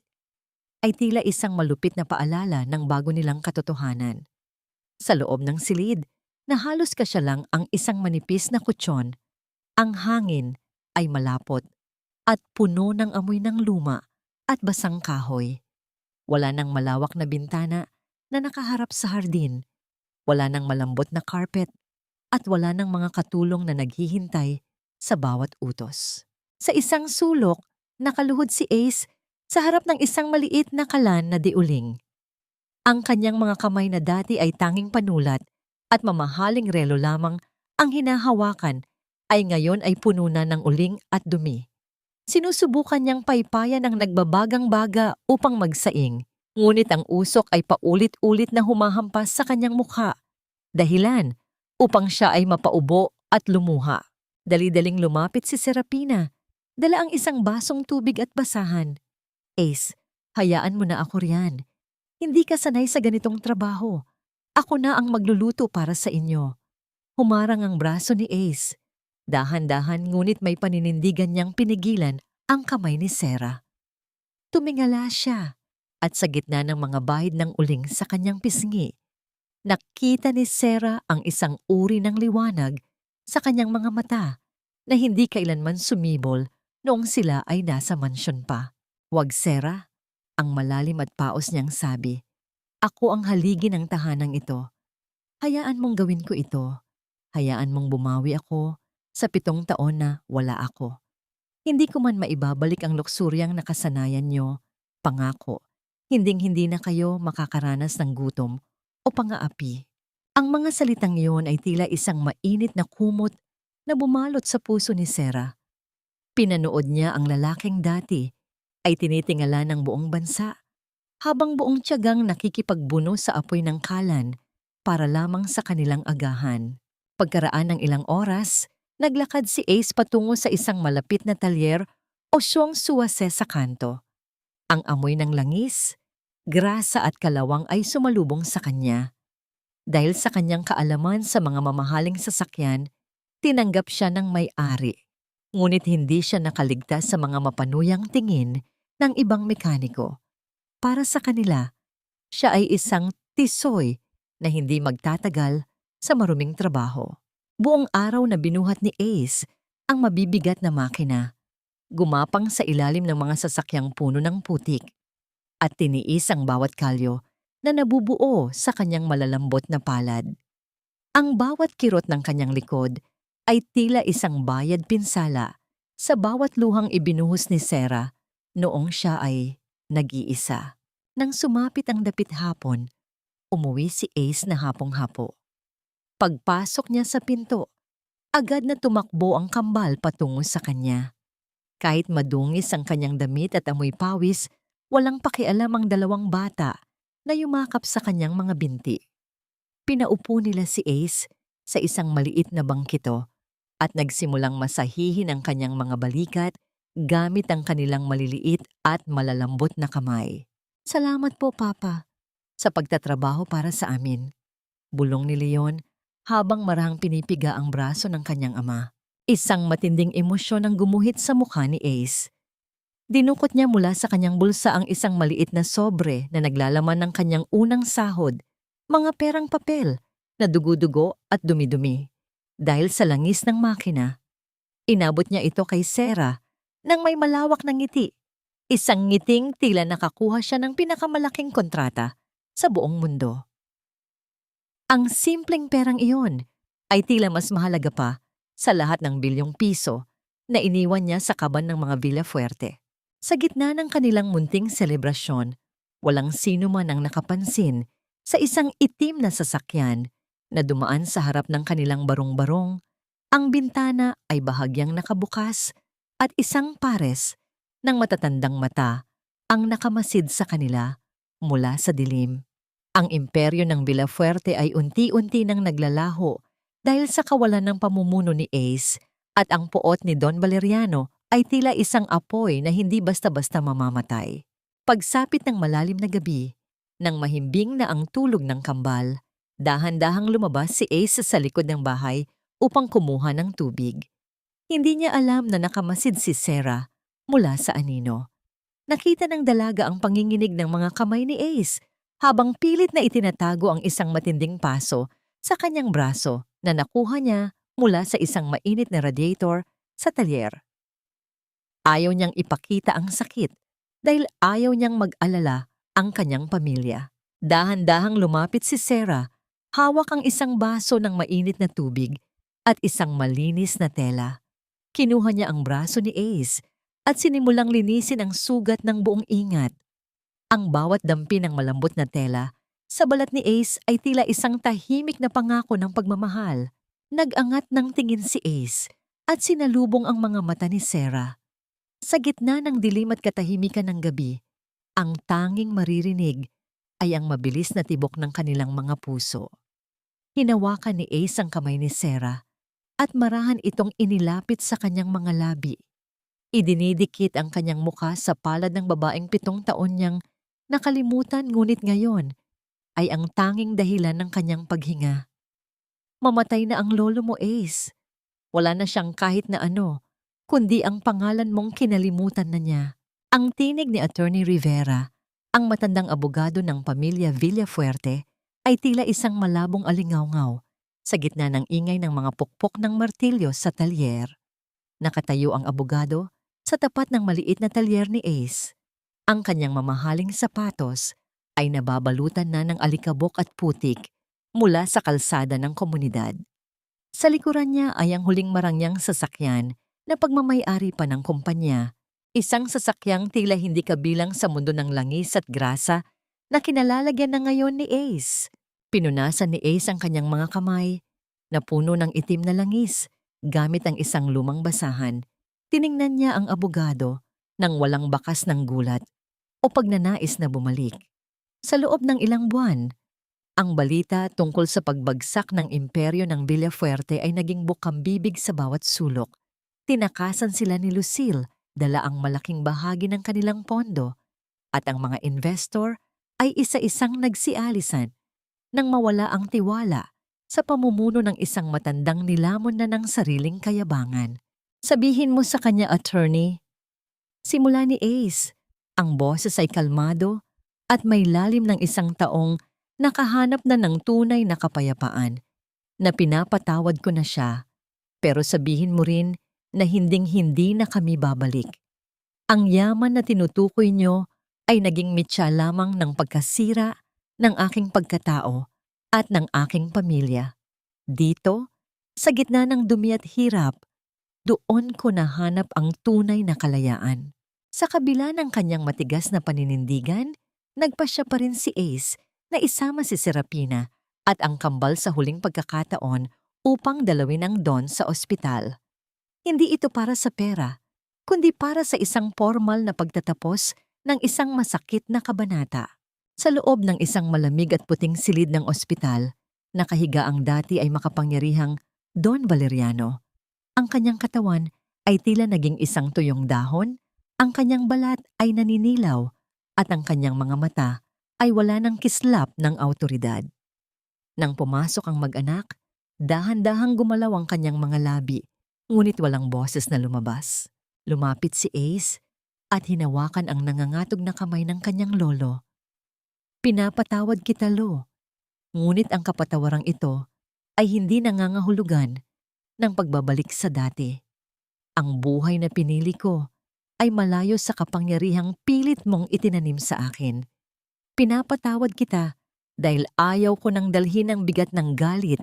ay tila isang malupit na paalala ng bago nilang katotohanan. Sa loob ng silid, na halos kasya lang ang isang manipis na kutsyon, ang hangin ay malapot at puno ng amoy ng luma at basang kahoy. Wala nang malawak na bintana na nakaharap sa hardin, wala nang malambot na carpet, at wala nang mga katulong na naghihintay sa bawat utos. Sa isang sulok, nakaluhod si Ace sa harap ng isang maliit na kalan na diuling. Ang kanyang mga kamay na dati ay tanging panulat at mamahaling relo lamang ang hinahawakan ay ngayon ay puno na ng uling at dumi. Sinusubukan niyang paypayan ang nagbabagang baga upang magsaing, ngunit ang usok ay paulit-ulit na humahampas sa kanyang mukha. Dahilan upang siya ay mapaubo at lumuha. Dali-daling lumapit si Serapina, dala ang isang basong tubig at basahan. Ace, hayaan mo na ako riyan. Hindi ka sanay sa ganitong trabaho. Ako na ang magluluto para sa inyo. Humarang ang braso ni Ace. Dahan-dahan ngunit may paninindigan niyang pinigilan ang kamay ni Sarah. Tumingala siya at sa gitna ng mga bahid ng uling sa kanyang pisngi, nakita ni Sarah ang isang uri ng liwanag sa kanyang mga mata na hindi kailanman sumibol noong sila ay nasa mansyon pa. Wag Sarah, ang malalim at paos niyang sabi. Ako ang haligi ng tahanang ito. Hayaan mong gawin ko ito. Hayaan mong bumawi ako sa 7 taon na wala ako. Hindi ko man maibabalik ang luksuryang nakasanayan nyo. Pangako, hinding-hindi na kayo makakaranas ng gutom o pangaapi. Ang mga salitang iyon ay tila isang mainit na kumot na bumalot sa puso ni Sarah. Pinanood niya ang lalaking dati ay tinitingala ng buong bansa, habang buong tiyagang nakikipagbuno sa apoy ng kalan para lamang sa kanilang agahan. Pagkaraan ng ilang oras, naglakad si Ace patungo sa isang malapit na talyer o siyong suwase sa kanto. Ang amoy ng langis, grasa at kalawang ay sumalubong sa kanya. Dahil sa kanyang kaalaman sa mga mamahaling sasakyan, tinanggap siya ng may-ari. Ngunit hindi siya nakaligtas sa mga mapanuyang tingin ng ibang mekaniko. Para sa kanila, siya ay isang tisoy na hindi magtatagal sa maruming trabaho. Buong araw na binuhat ni Ace ang mabibigat na makina. Gumapang sa ilalim ng mga sasakyang puno ng putik at tiniis ang bawat kalyo na nabubuo sa kanyang malalambot na palad. Ang bawat kirot ng kanyang likod ay tila isang bayad pinsala sa bawat luhang ibinuhos ni Sarah noong siya ay nag-iisa. Nang sumapit ang dapit hapon, umuwi si Ace na hapong-hapo. Pagpasok niya sa pinto, agad na tumakbo ang kambal patungo sa kanya. Kahit madungis ang kanyang damit at amoy pawis, walang pakialam ang 2 bata na yumakap sa kanyang mga binti. Pinaupo nila si Ace sa isang maliit na bangkito at nagsimulang masahihin ang kanyang mga balikat gamit ang kanilang maliliit at malalambot na kamay. "Salamat po, Papa, sa pagtatrabaho para sa amin," bulong ni Leon habang marahang pinipiga ang braso ng kanyang ama. Isang matinding emosyon ang gumuhit sa mukha ni Ace. Dinukot niya mula sa kanyang bulsa ang isang maliit na sobre na naglalaman ng kanyang unang sahod, mga perang papel na dugo-dugo at dumi-dumi. Dahil sa langis ng makina, inabot niya ito kay Sarah nang may malawak na ngiti. Isang ngiting tila nakakuha siya ng pinakamalaking kontrata sa buong mundo. Ang simpleng perang iyon ay tila mas mahalaga pa sa lahat ng bilyong piso na iniwan niya sa kaban ng mga Villafuerte. Sa gitna ng kanilang munting selebrasyon, walang sino man ang nakapansin sa isang itim na sasakyan na dumaan sa harap ng kanilang barong-barong. Ang bintana ay bahagyang nakabukas at isang pares ng matatandang mata ang nakamasid sa kanila mula sa dilim. Ang imperyo ng Villafuerte ay unti-unti nang naglalaho dahil sa kawalan ng pamumuno ni Ace, at ang puot ni Don Valeriano ay tila isang apoy na hindi basta-basta mamamatay. Pagsapit ng malalim na gabi, nang mahimbing na ang tulog ng kambal, dahan-dahang lumabas si Ace sa likod ng bahay upang kumuha ng tubig. Hindi niya alam na nakamasid si Sarah mula sa anino. Nakita ng dalaga ang panginginig ng mga kamay ni Ace habang pilit na itinatago ang isang matinding paso sa kanyang braso na nakuha niya mula sa isang mainit na radiator sa talyer. Ayaw niyang ipakita ang sakit dahil ayaw niyang mag-alala ang kanyang pamilya. Dahan-dahang lumapit si Sarah, hawak ang isang baso ng mainit na tubig at isang malinis na tela. Kinuha niya ang braso ni Ace at sinimulang linisin ang sugat ng buong ingat. Ang bawat dampi ng malambot na tela sa balat ni Ace ay tila isang tahimik na pangako ng pagmamahal. Nag-angat ng tingin si Ace at sinalubong ang mga mata ni Sarah. Sa gitna ng dilim at katahimikan ng gabi, ang tanging maririnig ay ang mabilis na tibok ng kanilang mga puso. Hinawakan ni Ace ang kamay ni Sarah at marahan itong inilapit sa kanyang mga labi. Idinidikit ang kanyang mukha sa palad ng babaeng 7 taon niyang nakalimutan, ngunit ngayon ay ang tanging dahilan ng kanyang paghinga. Mamatay na ang lolo mo, Ace. Wala na siyang kahit na ano, kundi ang pangalan mong kinalimutan na niya. Ang tinig ni Attorney Rivera, ang matandang abogado ng pamilya Villafuerte, ay tila isang malabong alingawngaw sa gitna ng ingay ng mga pukpok ng martilyo sa talyer. Nakatayo ang abogado sa tapat ng maliit na talyer ni Ace. Ang kanyang mamahaling sapatos ay nababalutan na ng alikabok at putik mula sa kalsada ng komunidad. Sa likuran niya ay ang huling marangyang sasakyan na pagmamay-ari pa ng kumpanya, isang sasakyang tila hindi kabilang sa mundo ng langis at grasa na kinalalagyan na ngayon ni Ace. Pinunasan ni Ace ang kanyang mga kamay na puno ng itim na langis gamit ang isang lumang basahan. Tiningnan niya ang abogado nang walang bakas ng gulat o pagnanais na bumalik. Sa loob ng ilang buwan, ang balita tungkol sa pagbagsak ng imperyo ng Villafuerte ay naging bukambibig sa bawat sulok. Tinakasan sila ni Lucille, dala ang malaking bahagi ng kanilang pondo, at ang mga investor ay isa-isang nagsialisan nang mawala ang tiwala sa pamumuno ng isang matandang nilamon na ng sariling kayabangan. Sabihin mo sa kanya, attorney. Simula ni Ace, ang boses ay kalmado at may lalim ng isang taong nakahanap na ng tunay na kapayapaan, na pinapatawad ko na siya, pero sabihin mo rin na hinding-hindi na kami babalik. Ang yaman na tinutukoy nyo ay naging mitya lamang ng pagkasira ng aking pagkatao at ng aking pamilya. Dito, sa gitna ng dumi at hirap, doon ko nahanap ang tunay na kalayaan. Sa kabila ng kanyang matigas na paninindigan, nagpasya pa rin si Ace na isama si Serapina at ang kambal sa huling pagkakataon upang dalawin ang Don sa ospital. Hindi ito para sa pera, kundi para sa isang formal na pagtatapos ng isang masakit na kabanata. Sa loob ng isang malamig at puting silid ng ospital, nakahiga ang dati ay makapangyarihang Don Valeriano. Ang kanyang katawan ay tila naging isang tuyong dahon, ang kanyang balat ay naninilaw, at ang kanyang mga mata ay wala ng kislap ng awtoridad. Nang pumasok ang mag-anak, dahan-dahang gumalaw ang kanyang mga labi, ngunit walang boses na lumabas. Lumapit si Ace at hinawakan ang nangangatog na kamay ng kanyang lolo. Pinapatawad kita, Lo. Ngunit ang kapatawarang ito ay hindi nangangahulugan ng pagbabalik sa dati. Ang buhay na pinili ko ay malayo sa kapangyarihang pilit mong itinanim sa akin. Pinapatawad kita dahil ayaw ko nang dalhin ang bigat ng galit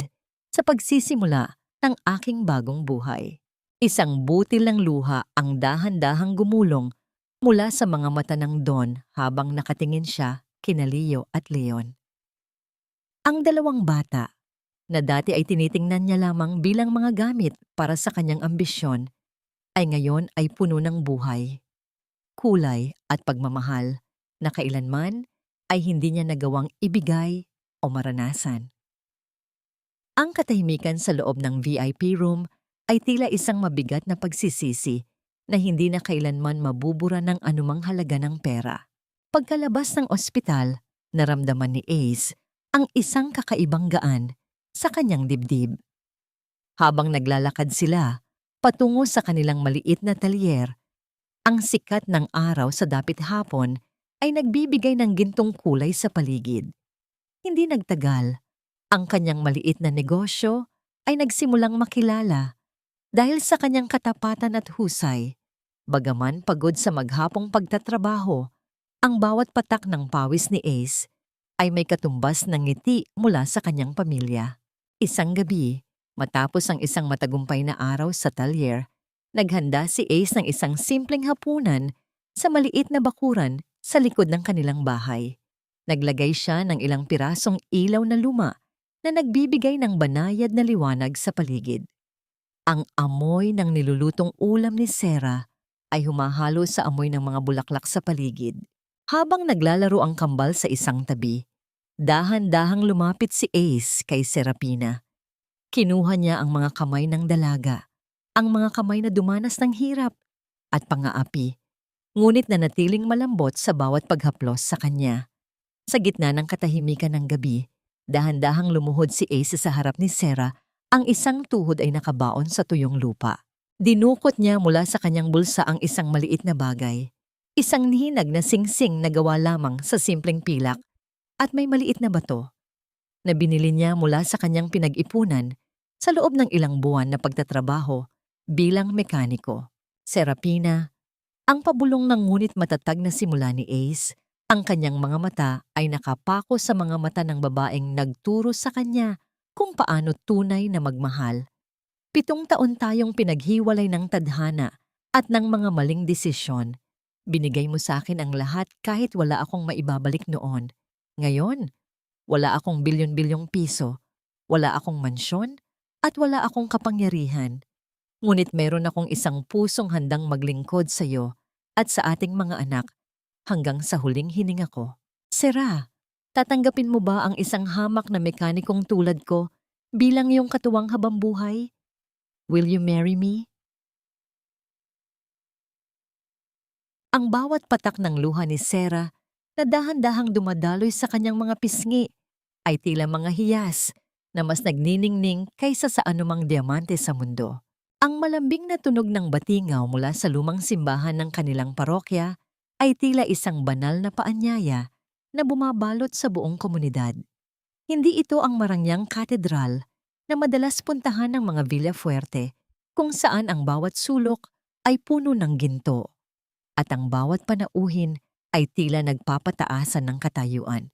sa pagsisimula ng aking bagong buhay. Isang butil ng luha ang dahan-dahang gumulong mula sa mga mata ng Don habang nakatingin siya kina Leo at Leon. Ang dalawang bata, na dati ay tinitingnan niya lamang bilang mga gamit para sa kanyang ambisyon, ay ngayon ay puno ng buhay, kulay at pagmamahal na kailanman ay hindi niya nagawang ibigay o maranasan. Ang katahimikan sa loob ng VIP room ay tila isang mabigat na pagsisisi na hindi na kailanman mabubura ng anumang halaga ng pera. Pagkalabas ng ospital, naramdaman ni Ace ang isang kakaibang gaan sa kanyang dibdib. Habang naglalakad sila patungo sa kanilang maliit na talyer, ang sikat ng araw sa dapit hapon ay nagbibigay ng gintong kulay sa paligid. Hindi nagtagal, ang kanyang maliit na negosyo ay nagsimulang makilala dahil sa kanyang katapatan at husay. Bagaman pagod sa maghapong pagtatrabaho, ang bawat patak ng pawis ni Ace ay may katumbas ng ngiti mula sa kanyang pamilya. Isang gabi, matapos ang isang matagumpay na araw sa talyer, naghanda si Ace ng isang simpleng hapunan sa maliit na bakuran sa likod ng kanilang bahay. Naglagay siya ng ilang pirasong ilaw na luma na nagbibigay ng banayad na liwanag sa paligid. Ang amoy ng nilulutong ulam ni Sarah ay humahalo sa amoy ng mga bulaklak sa paligid. Habang naglalaro ang kambal sa isang tabi, dahan-dahang lumapit si Ace kay Serapina. Kinuha niya ang mga kamay ng dalaga, ang mga kamay na dumanas ng hirap at pangaapi, ngunit nanatiling malambot sa bawat paghaplos sa kanya. Sa gitna ng katahimikan ng gabi, dahan-dahang lumuhod si Ace sa harap ni Sarah. Ang isang tuhod ay nakabaon sa tuyong lupa. Dinukot niya mula sa kanyang bulsa ang isang maliit na bagay. Isang nihinag na singsing na gawa lamang sa simpleng pilak at may maliit na bato na binili niya mula sa kanyang pinag-ipunan sa loob ng ilang buwan na pagtatrabaho bilang mekaniko. Serapina, ang pabulong ng ngunit matatag na simula ni Ace Ang kanyang mga mata ay nakapako sa mga mata ng babaeng nagturo sa kanya kung paano tunay na magmahal. 7 taon tayong pinaghiwalay ng tadhana at ng mga maling desisyon. Binigay mo sa akin ang lahat kahit wala akong maibabalik noon. Ngayon, wala akong bilyon-bilyong piso, wala akong mansyon, at wala akong kapangyarihan. Ngunit meron akong isang pusong handang maglingkod sa iyo at sa ating mga anak hanggang sa huling hininga ko. Sera, tatanggapin mo ba ang isang hamak na mekanikong tulad ko bilang iyong katuwang habambuhay? Will you marry me? Ang bawat patak ng luha ni Sera na dahan-dahang dumadaloy sa kanyang mga pisngi ay tila mga hiyas na mas nagniningning kaysa sa anumang diamante sa mundo. Ang malambing na tunog ng batingaw mula sa lumang simbahan ng kanilang parokya ay tila isang banal na paanyaya na bumabalot sa buong komunidad. Hindi ito ang marangyang katedral na madalas puntahan ng mga Villafuerte kung saan ang bawat sulok ay puno ng ginto at ang bawat panauhin ay tila nagpapataasan ng katayuan.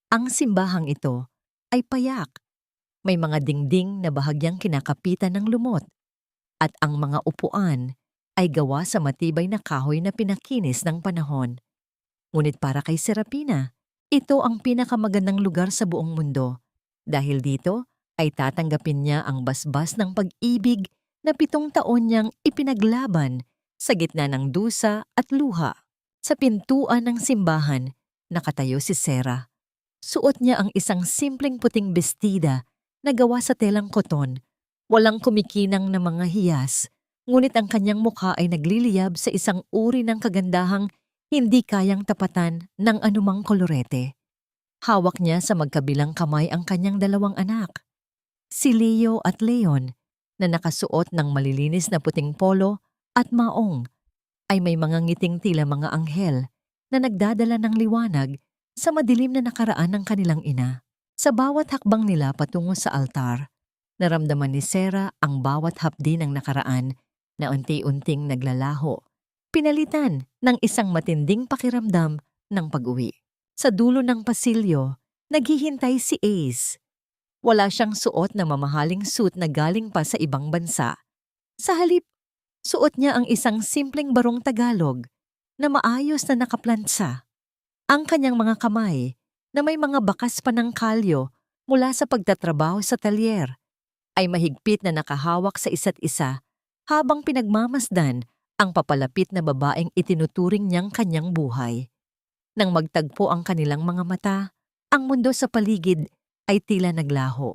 Ang simbahang ito ay payak, may mga dingding na bahagyang kinakapitan ng lumot at ang mga upuan ay gawa sa matibay na kahoy na pinakinis ng panahon. Ngunit para kay Serapina, ito ang pinakamagandang lugar sa buong mundo dahil dito ay tatanggapin niya ang basbas ng pag-ibig na 7 taon niyang ipinaglaban sa gitna ng dusa at luha. Sa pintuan ng simbahan, nakatayo si Sera. Suot niya ang isang simpleng puting bestida na gawa sa telang koton. Walang kumikinang na mga hiyas, ngunit ang kanyang mukha ay nagliliyab sa isang uri ng kagandahang hindi kayang tapatan ng anumang kolorete. Hawak niya sa magkabilang kamay ang kanyang 2 anak, si Leo at Leon, na nakasuot ng malilinis na puting polo at maong, ay may mga ngiting tila mga anghel na nagdadala ng liwanag sa madilim na nakaraan ng kanilang ina. Sa bawat hakbang nila patungo sa altar, naramdaman ni Sera ang bawat hapdi ng nakaraan na unti-unting naglalaho, pinalitan ng isang matinding pakiramdam ng pag-uwi. Sa dulo ng pasilyo, naghihintay si Ace. Wala siyang suot na mamahaling suit na galing pa sa ibang bansa. Sa halip, suot niya ang isang simpleng barong Tagalog na maayos na nakaplansa. Ang kanyang mga kamay, na may mga bakas pa ng kalyo mula sa pagtatrabaho sa talyer, ay mahigpit na nakahawak sa isa't isa habang pinagmamasdan ang papalapit na babaeng itinuturing niyang kanyang buhay. Nang magtagpo ang kanilang mga mata, ang mundo sa paligid ay tila naglaho.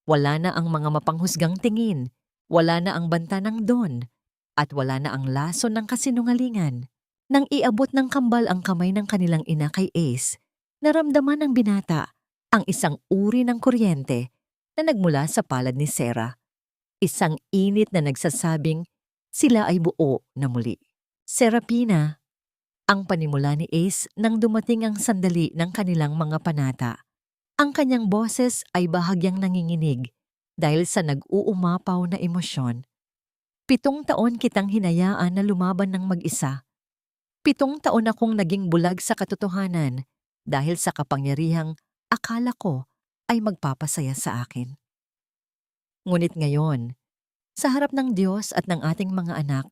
Wala na ang mga mapanghusgang tingin, wala na ang banta ng don, at wala na ang laso ng kasinungalingan. Nang iabot ng kambal ang kamay ng kanilang ina kay Ace, naramdaman ng binata ang isang uri ng kuryente na nagmula sa palad ni Sera. Isang init na nagsasabing sila ay buo na muli. Serapina, ang panimula ni Ace nang dumating ang sandali ng kanilang mga panata. Ang kanyang boses ay bahagyang nanginginig dahil sa nag-uumapaw na emosyon. 7 taon kitang hinayaan na lumaban ng mag-isa. 7 taon akong naging bulag sa katotohanan dahil sa kapangyarihang akala ko ay magpapasaya sa akin. Ngunit ngayon, sa harap ng Diyos at ng ating mga anak,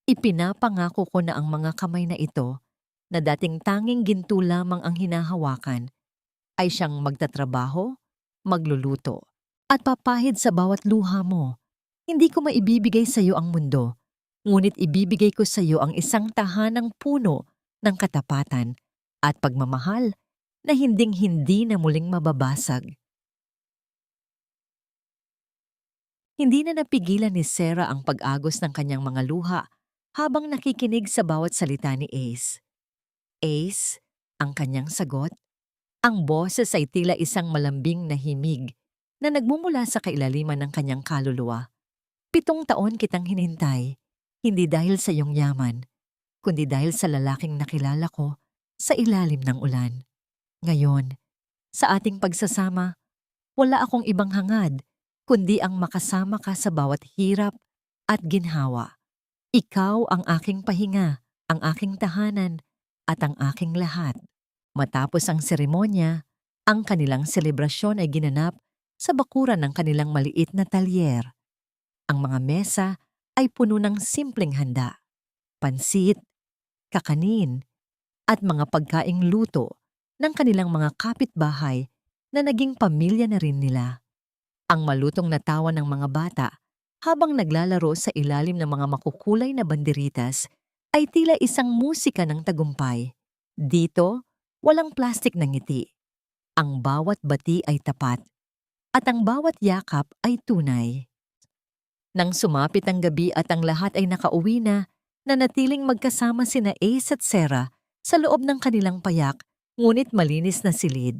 ipinapangako ko na ang mga kamay na ito, na dating tanging ginto lamang ang hinahawakan, ay siyang magtatrabaho, magluluto, at papahid sa bawat luha mo. Hindi ko maibibigay sa iyo ang mundo, ngunit ibibigay ko sa iyo ang isang tahanang puno ng katapatan at pagmamahal na hinding-hindi na muling mababasag. Hindi na napigilan ni Sera ang pag-agos ng kanyang mga luha habang nakikinig sa bawat salita ni Ace. Ace, ang kanyang sagot, ang boses ay tila isang malambing na himig na nagmumula sa kailaliman ng kanyang kaluluwa. 7 taon kitang hinintay, hindi dahil sa iyong yaman, kundi dahil sa lalaking nakilala ko sa ilalim ng ulan. Ngayon, sa ating pagsasama, wala akong ibang hangad, kundi ang makasama ka sa bawat hirap at ginhawa. Ikaw ang aking pahinga, ang aking tahanan, at ang aking lahat. Matapos ang seremonya, ang kanilang selebrasyon ay ginanap sa bakuran ng kanilang maliit na talyer. Ang mga mesa ay puno ng simpleng handa, pansit, kakanin, at mga pagkaing luto ng kanilang mga kapitbahay na naging pamilya na rin nila. Ang malutong na tawa ng mga bata habang naglalaro sa ilalim ng mga makukulay na banderitas ay tila isang musika ng tagumpay. Dito, walang plastik na ngiti. Ang bawat bati ay tapat at ang bawat yakap ay tunay. Nang sumapit ang gabi at ang lahat ay nakauwi na, nanatiling magkasama sina Ace at Sarah sa loob ng kanilang payak, ngunit malinis na silid.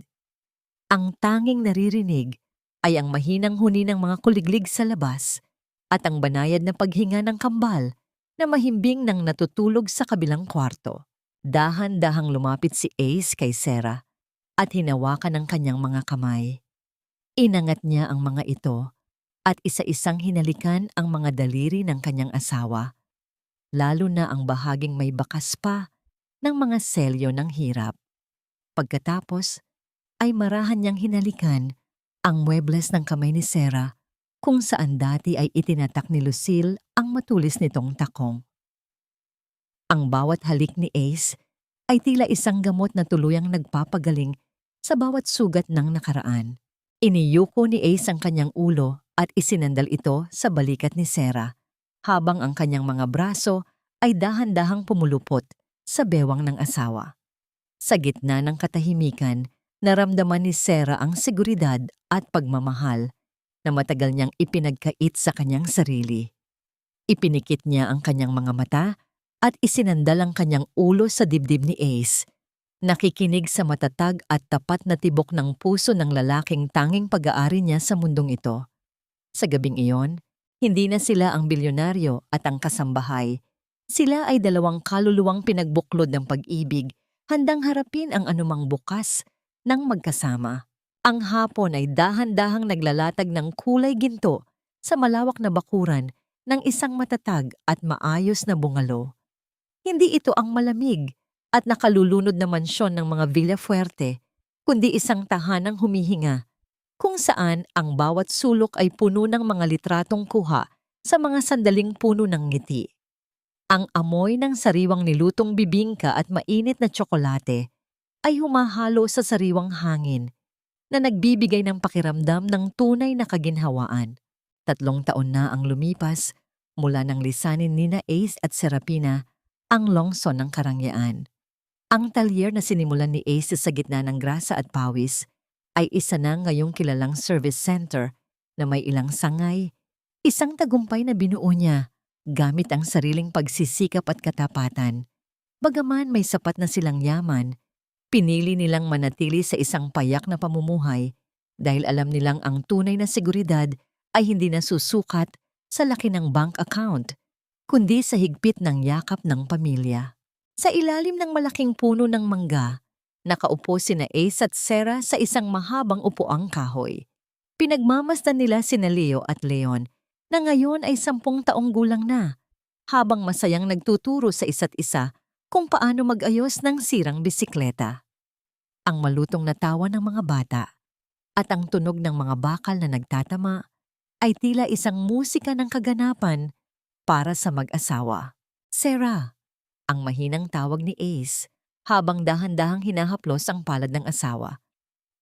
Ang tanging naririnig ay ang mahinang huni ng mga kuliglig sa labas at ang banayad na paghinga ng kambal na mahimbing nang natutulog sa kabilang kwarto. Dahan-dahang lumapit si Ace kay Sarah at hinawakan ang kanyang mga kamay. Inangat niya ang mga ito at isa-isang hinalikan ang mga daliri ng kanyang asawa, lalo na ang bahaging may bakas pa ng mga selyo ng hirap. Pagkatapos, ay marahan niyang hinalikan ang muebles ng kamay ni Sarah kung saan dati ay itinatak ni Lucille ang matulis nitong takong. Ang bawat halik ni Ace ay tila isang gamot na tuluyang nagpapagaling sa bawat sugat ng nakaraan. Iniyuko ni Ace ang kanyang ulo at isinandal ito sa balikat ni Sarah, habang ang kanyang mga braso ay dahan-dahang pumulupot sa bewang ng asawa. Sa gitna ng katahimikan, naramdaman ni Sarah ang seguridad at pagmamahal na matagal niyang ipinagkait sa kanyang sarili. Ipinikit niya ang kanyang mga mata at isinandal ang kanyang ulo sa dibdib ni Ace, nakikinig sa matatag at tapat na tibok ng puso ng lalaking tanging pag-aari niya sa mundong ito. Sa gabing iyon, hindi na sila ang bilyonaryo at ang kasambahay. Sila ay dalawang kaluluwang pinagbuklod ng pag-ibig, handang harapin ang anumang bukas ng magkasama. Ang hapon ay dahan-dahang naglalatag ng kulay ginto sa malawak na bakuran ng isang matatag at maayos na bungalo. Hindi ito ang malamig at nakalulunod na mansyon ng mga Villafuerte, kundi isang tahanang humihinga, kung saan ang bawat sulok ay puno ng mga litratong kuha sa mga sandaling puno ng ngiti. Ang amoy ng sariwang nilutong bibingka at mainit na tsokolate ay humahalo sa sariwang hangin na nagbibigay ng pakiramdam ng tunay na kaginhawaan. 3 taon na ang lumipas mula nang lisanin nina Ace at Serapina ang lungsod ng karangyaan. Ang talyer na sinimulan ni Ace sa gitna ng grasa at pawis ay isa na ngayong kilalang service center na may ilang sangay, isang tagumpay na binuo niya gamit ang sariling pagsisikap at katapatan. Bagaman may sapat na silang yaman, pinili nilang manatili sa isang payak na pamumuhay dahil alam nilang ang tunay na seguridad ay hindi nasusukat sa laki ng bank account, kundi sa higpit ng yakap ng pamilya. Sa ilalim ng malaking puno ng mangga, nakaupo sina Ace at Sarah sa isang mahabang upuang kahoy. Pinagmamasdan nila sina Leo at Leon na ngayon ay 10 taong gulang na, habang masayang nagtuturo sa isa't isa kung paano mag-ayos ng sirang bisikleta. Ang malutong na tawa ng mga bata at ang tunog ng mga bakal na nagtatama ay tila isang musika ng kaganapan para sa mag-asawa. Sarah, ang mahinang tawag ni Ace habang dahan-dahang hinahaplos ang palad ng asawa.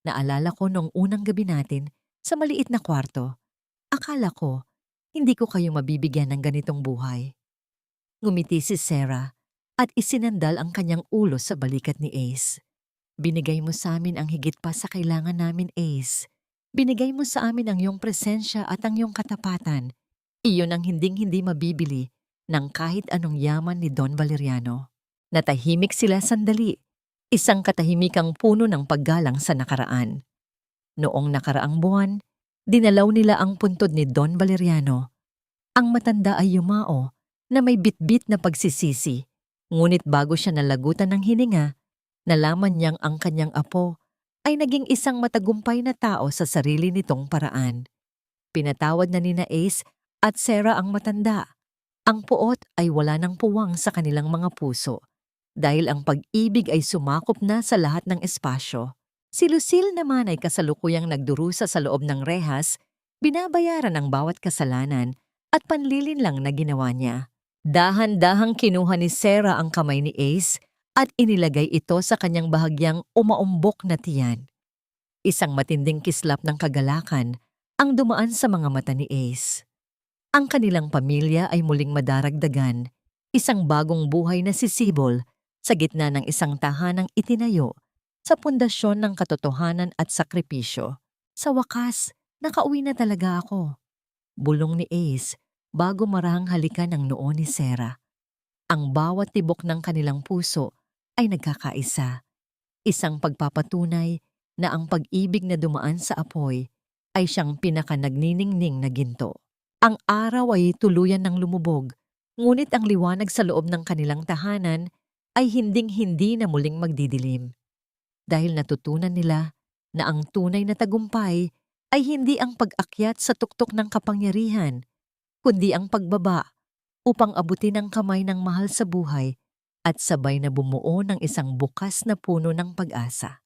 Naalala ko noong unang gabi natin sa maliit na kwarto. Akala ko, hindi ko kayo mabibigyan ng ganitong buhay. Ngumiti si Sarah at isinandal ang kanyang ulo sa balikat ni Ace. Binigay mo sa amin ang higit pa sa kailangan namin, Ace. Binigay mo sa amin ang iyong presensya at ang iyong katapatan. Iyon ang hinding-hindi mabibili ng kahit anong yaman ni Don Valeriano. Natahimik sila sandali, isang katahimikang puno ng paggalang sa nakaraan. Noong nakaraang buwan, dinalaw nila ang puntod ni Don Valeriano. Ang matanda ay yumao na may bitbit na pagsisisi, ngunit bago siya nalagutan ng hininga, nalaman niyang ang kanyang apo ay naging isang matagumpay na tao sa sarili nitong paraan. Pinatawad na nina Ace at Sarah ang matanda. Ang puot ay wala ng puwang sa kanilang mga puso Dahil ang pag-ibig ay sumakop na sa lahat ng espasyo. Si Lucille naman ay kasalukuyang nagdurusa sa loob ng rehas, binabayaran ang bawat kasalanan at panlilinlang na ginawa niya. Dahan-dahang kinuha ni Sarah ang kamay ni Ace at inilagay ito sa kanyang bahagyang umaumbok na tiyan. Isang matinding kislap ng kagalakan ang dumaan sa mga mata ni Ace. Ang kanilang pamilya ay muling madaragdagan, isang bagong buhay na sisibol sa gitna ng isang tahanang itinayo sa pundasyon ng katotohanan at sakripisyo. Sa wakas, nakauwi na talaga ako. Bulong ni Ace bago marahang halikan ng noo ni Sarah. Ang bawat tibok ng kanilang puso ay nagkakaisa. Isang pagpapatunay na ang pag-ibig na dumaan sa apoy ay siyang pinakanagniningning na ginto. Ang araw ay tuluyan ng lumubog, ngunit ang liwanag sa loob ng kanilang tahanan ay hinding-hindi na muling magdidilim. Dahil natutunan nila na ang tunay na tagumpay ay hindi ang pag-akyat sa tuktok ng kapangyarihan, kundi ang pagbaba upang abutin ang kamay ng mahal sa buhay at sabay na bumuo ng isang bukas na puno ng pag-asa.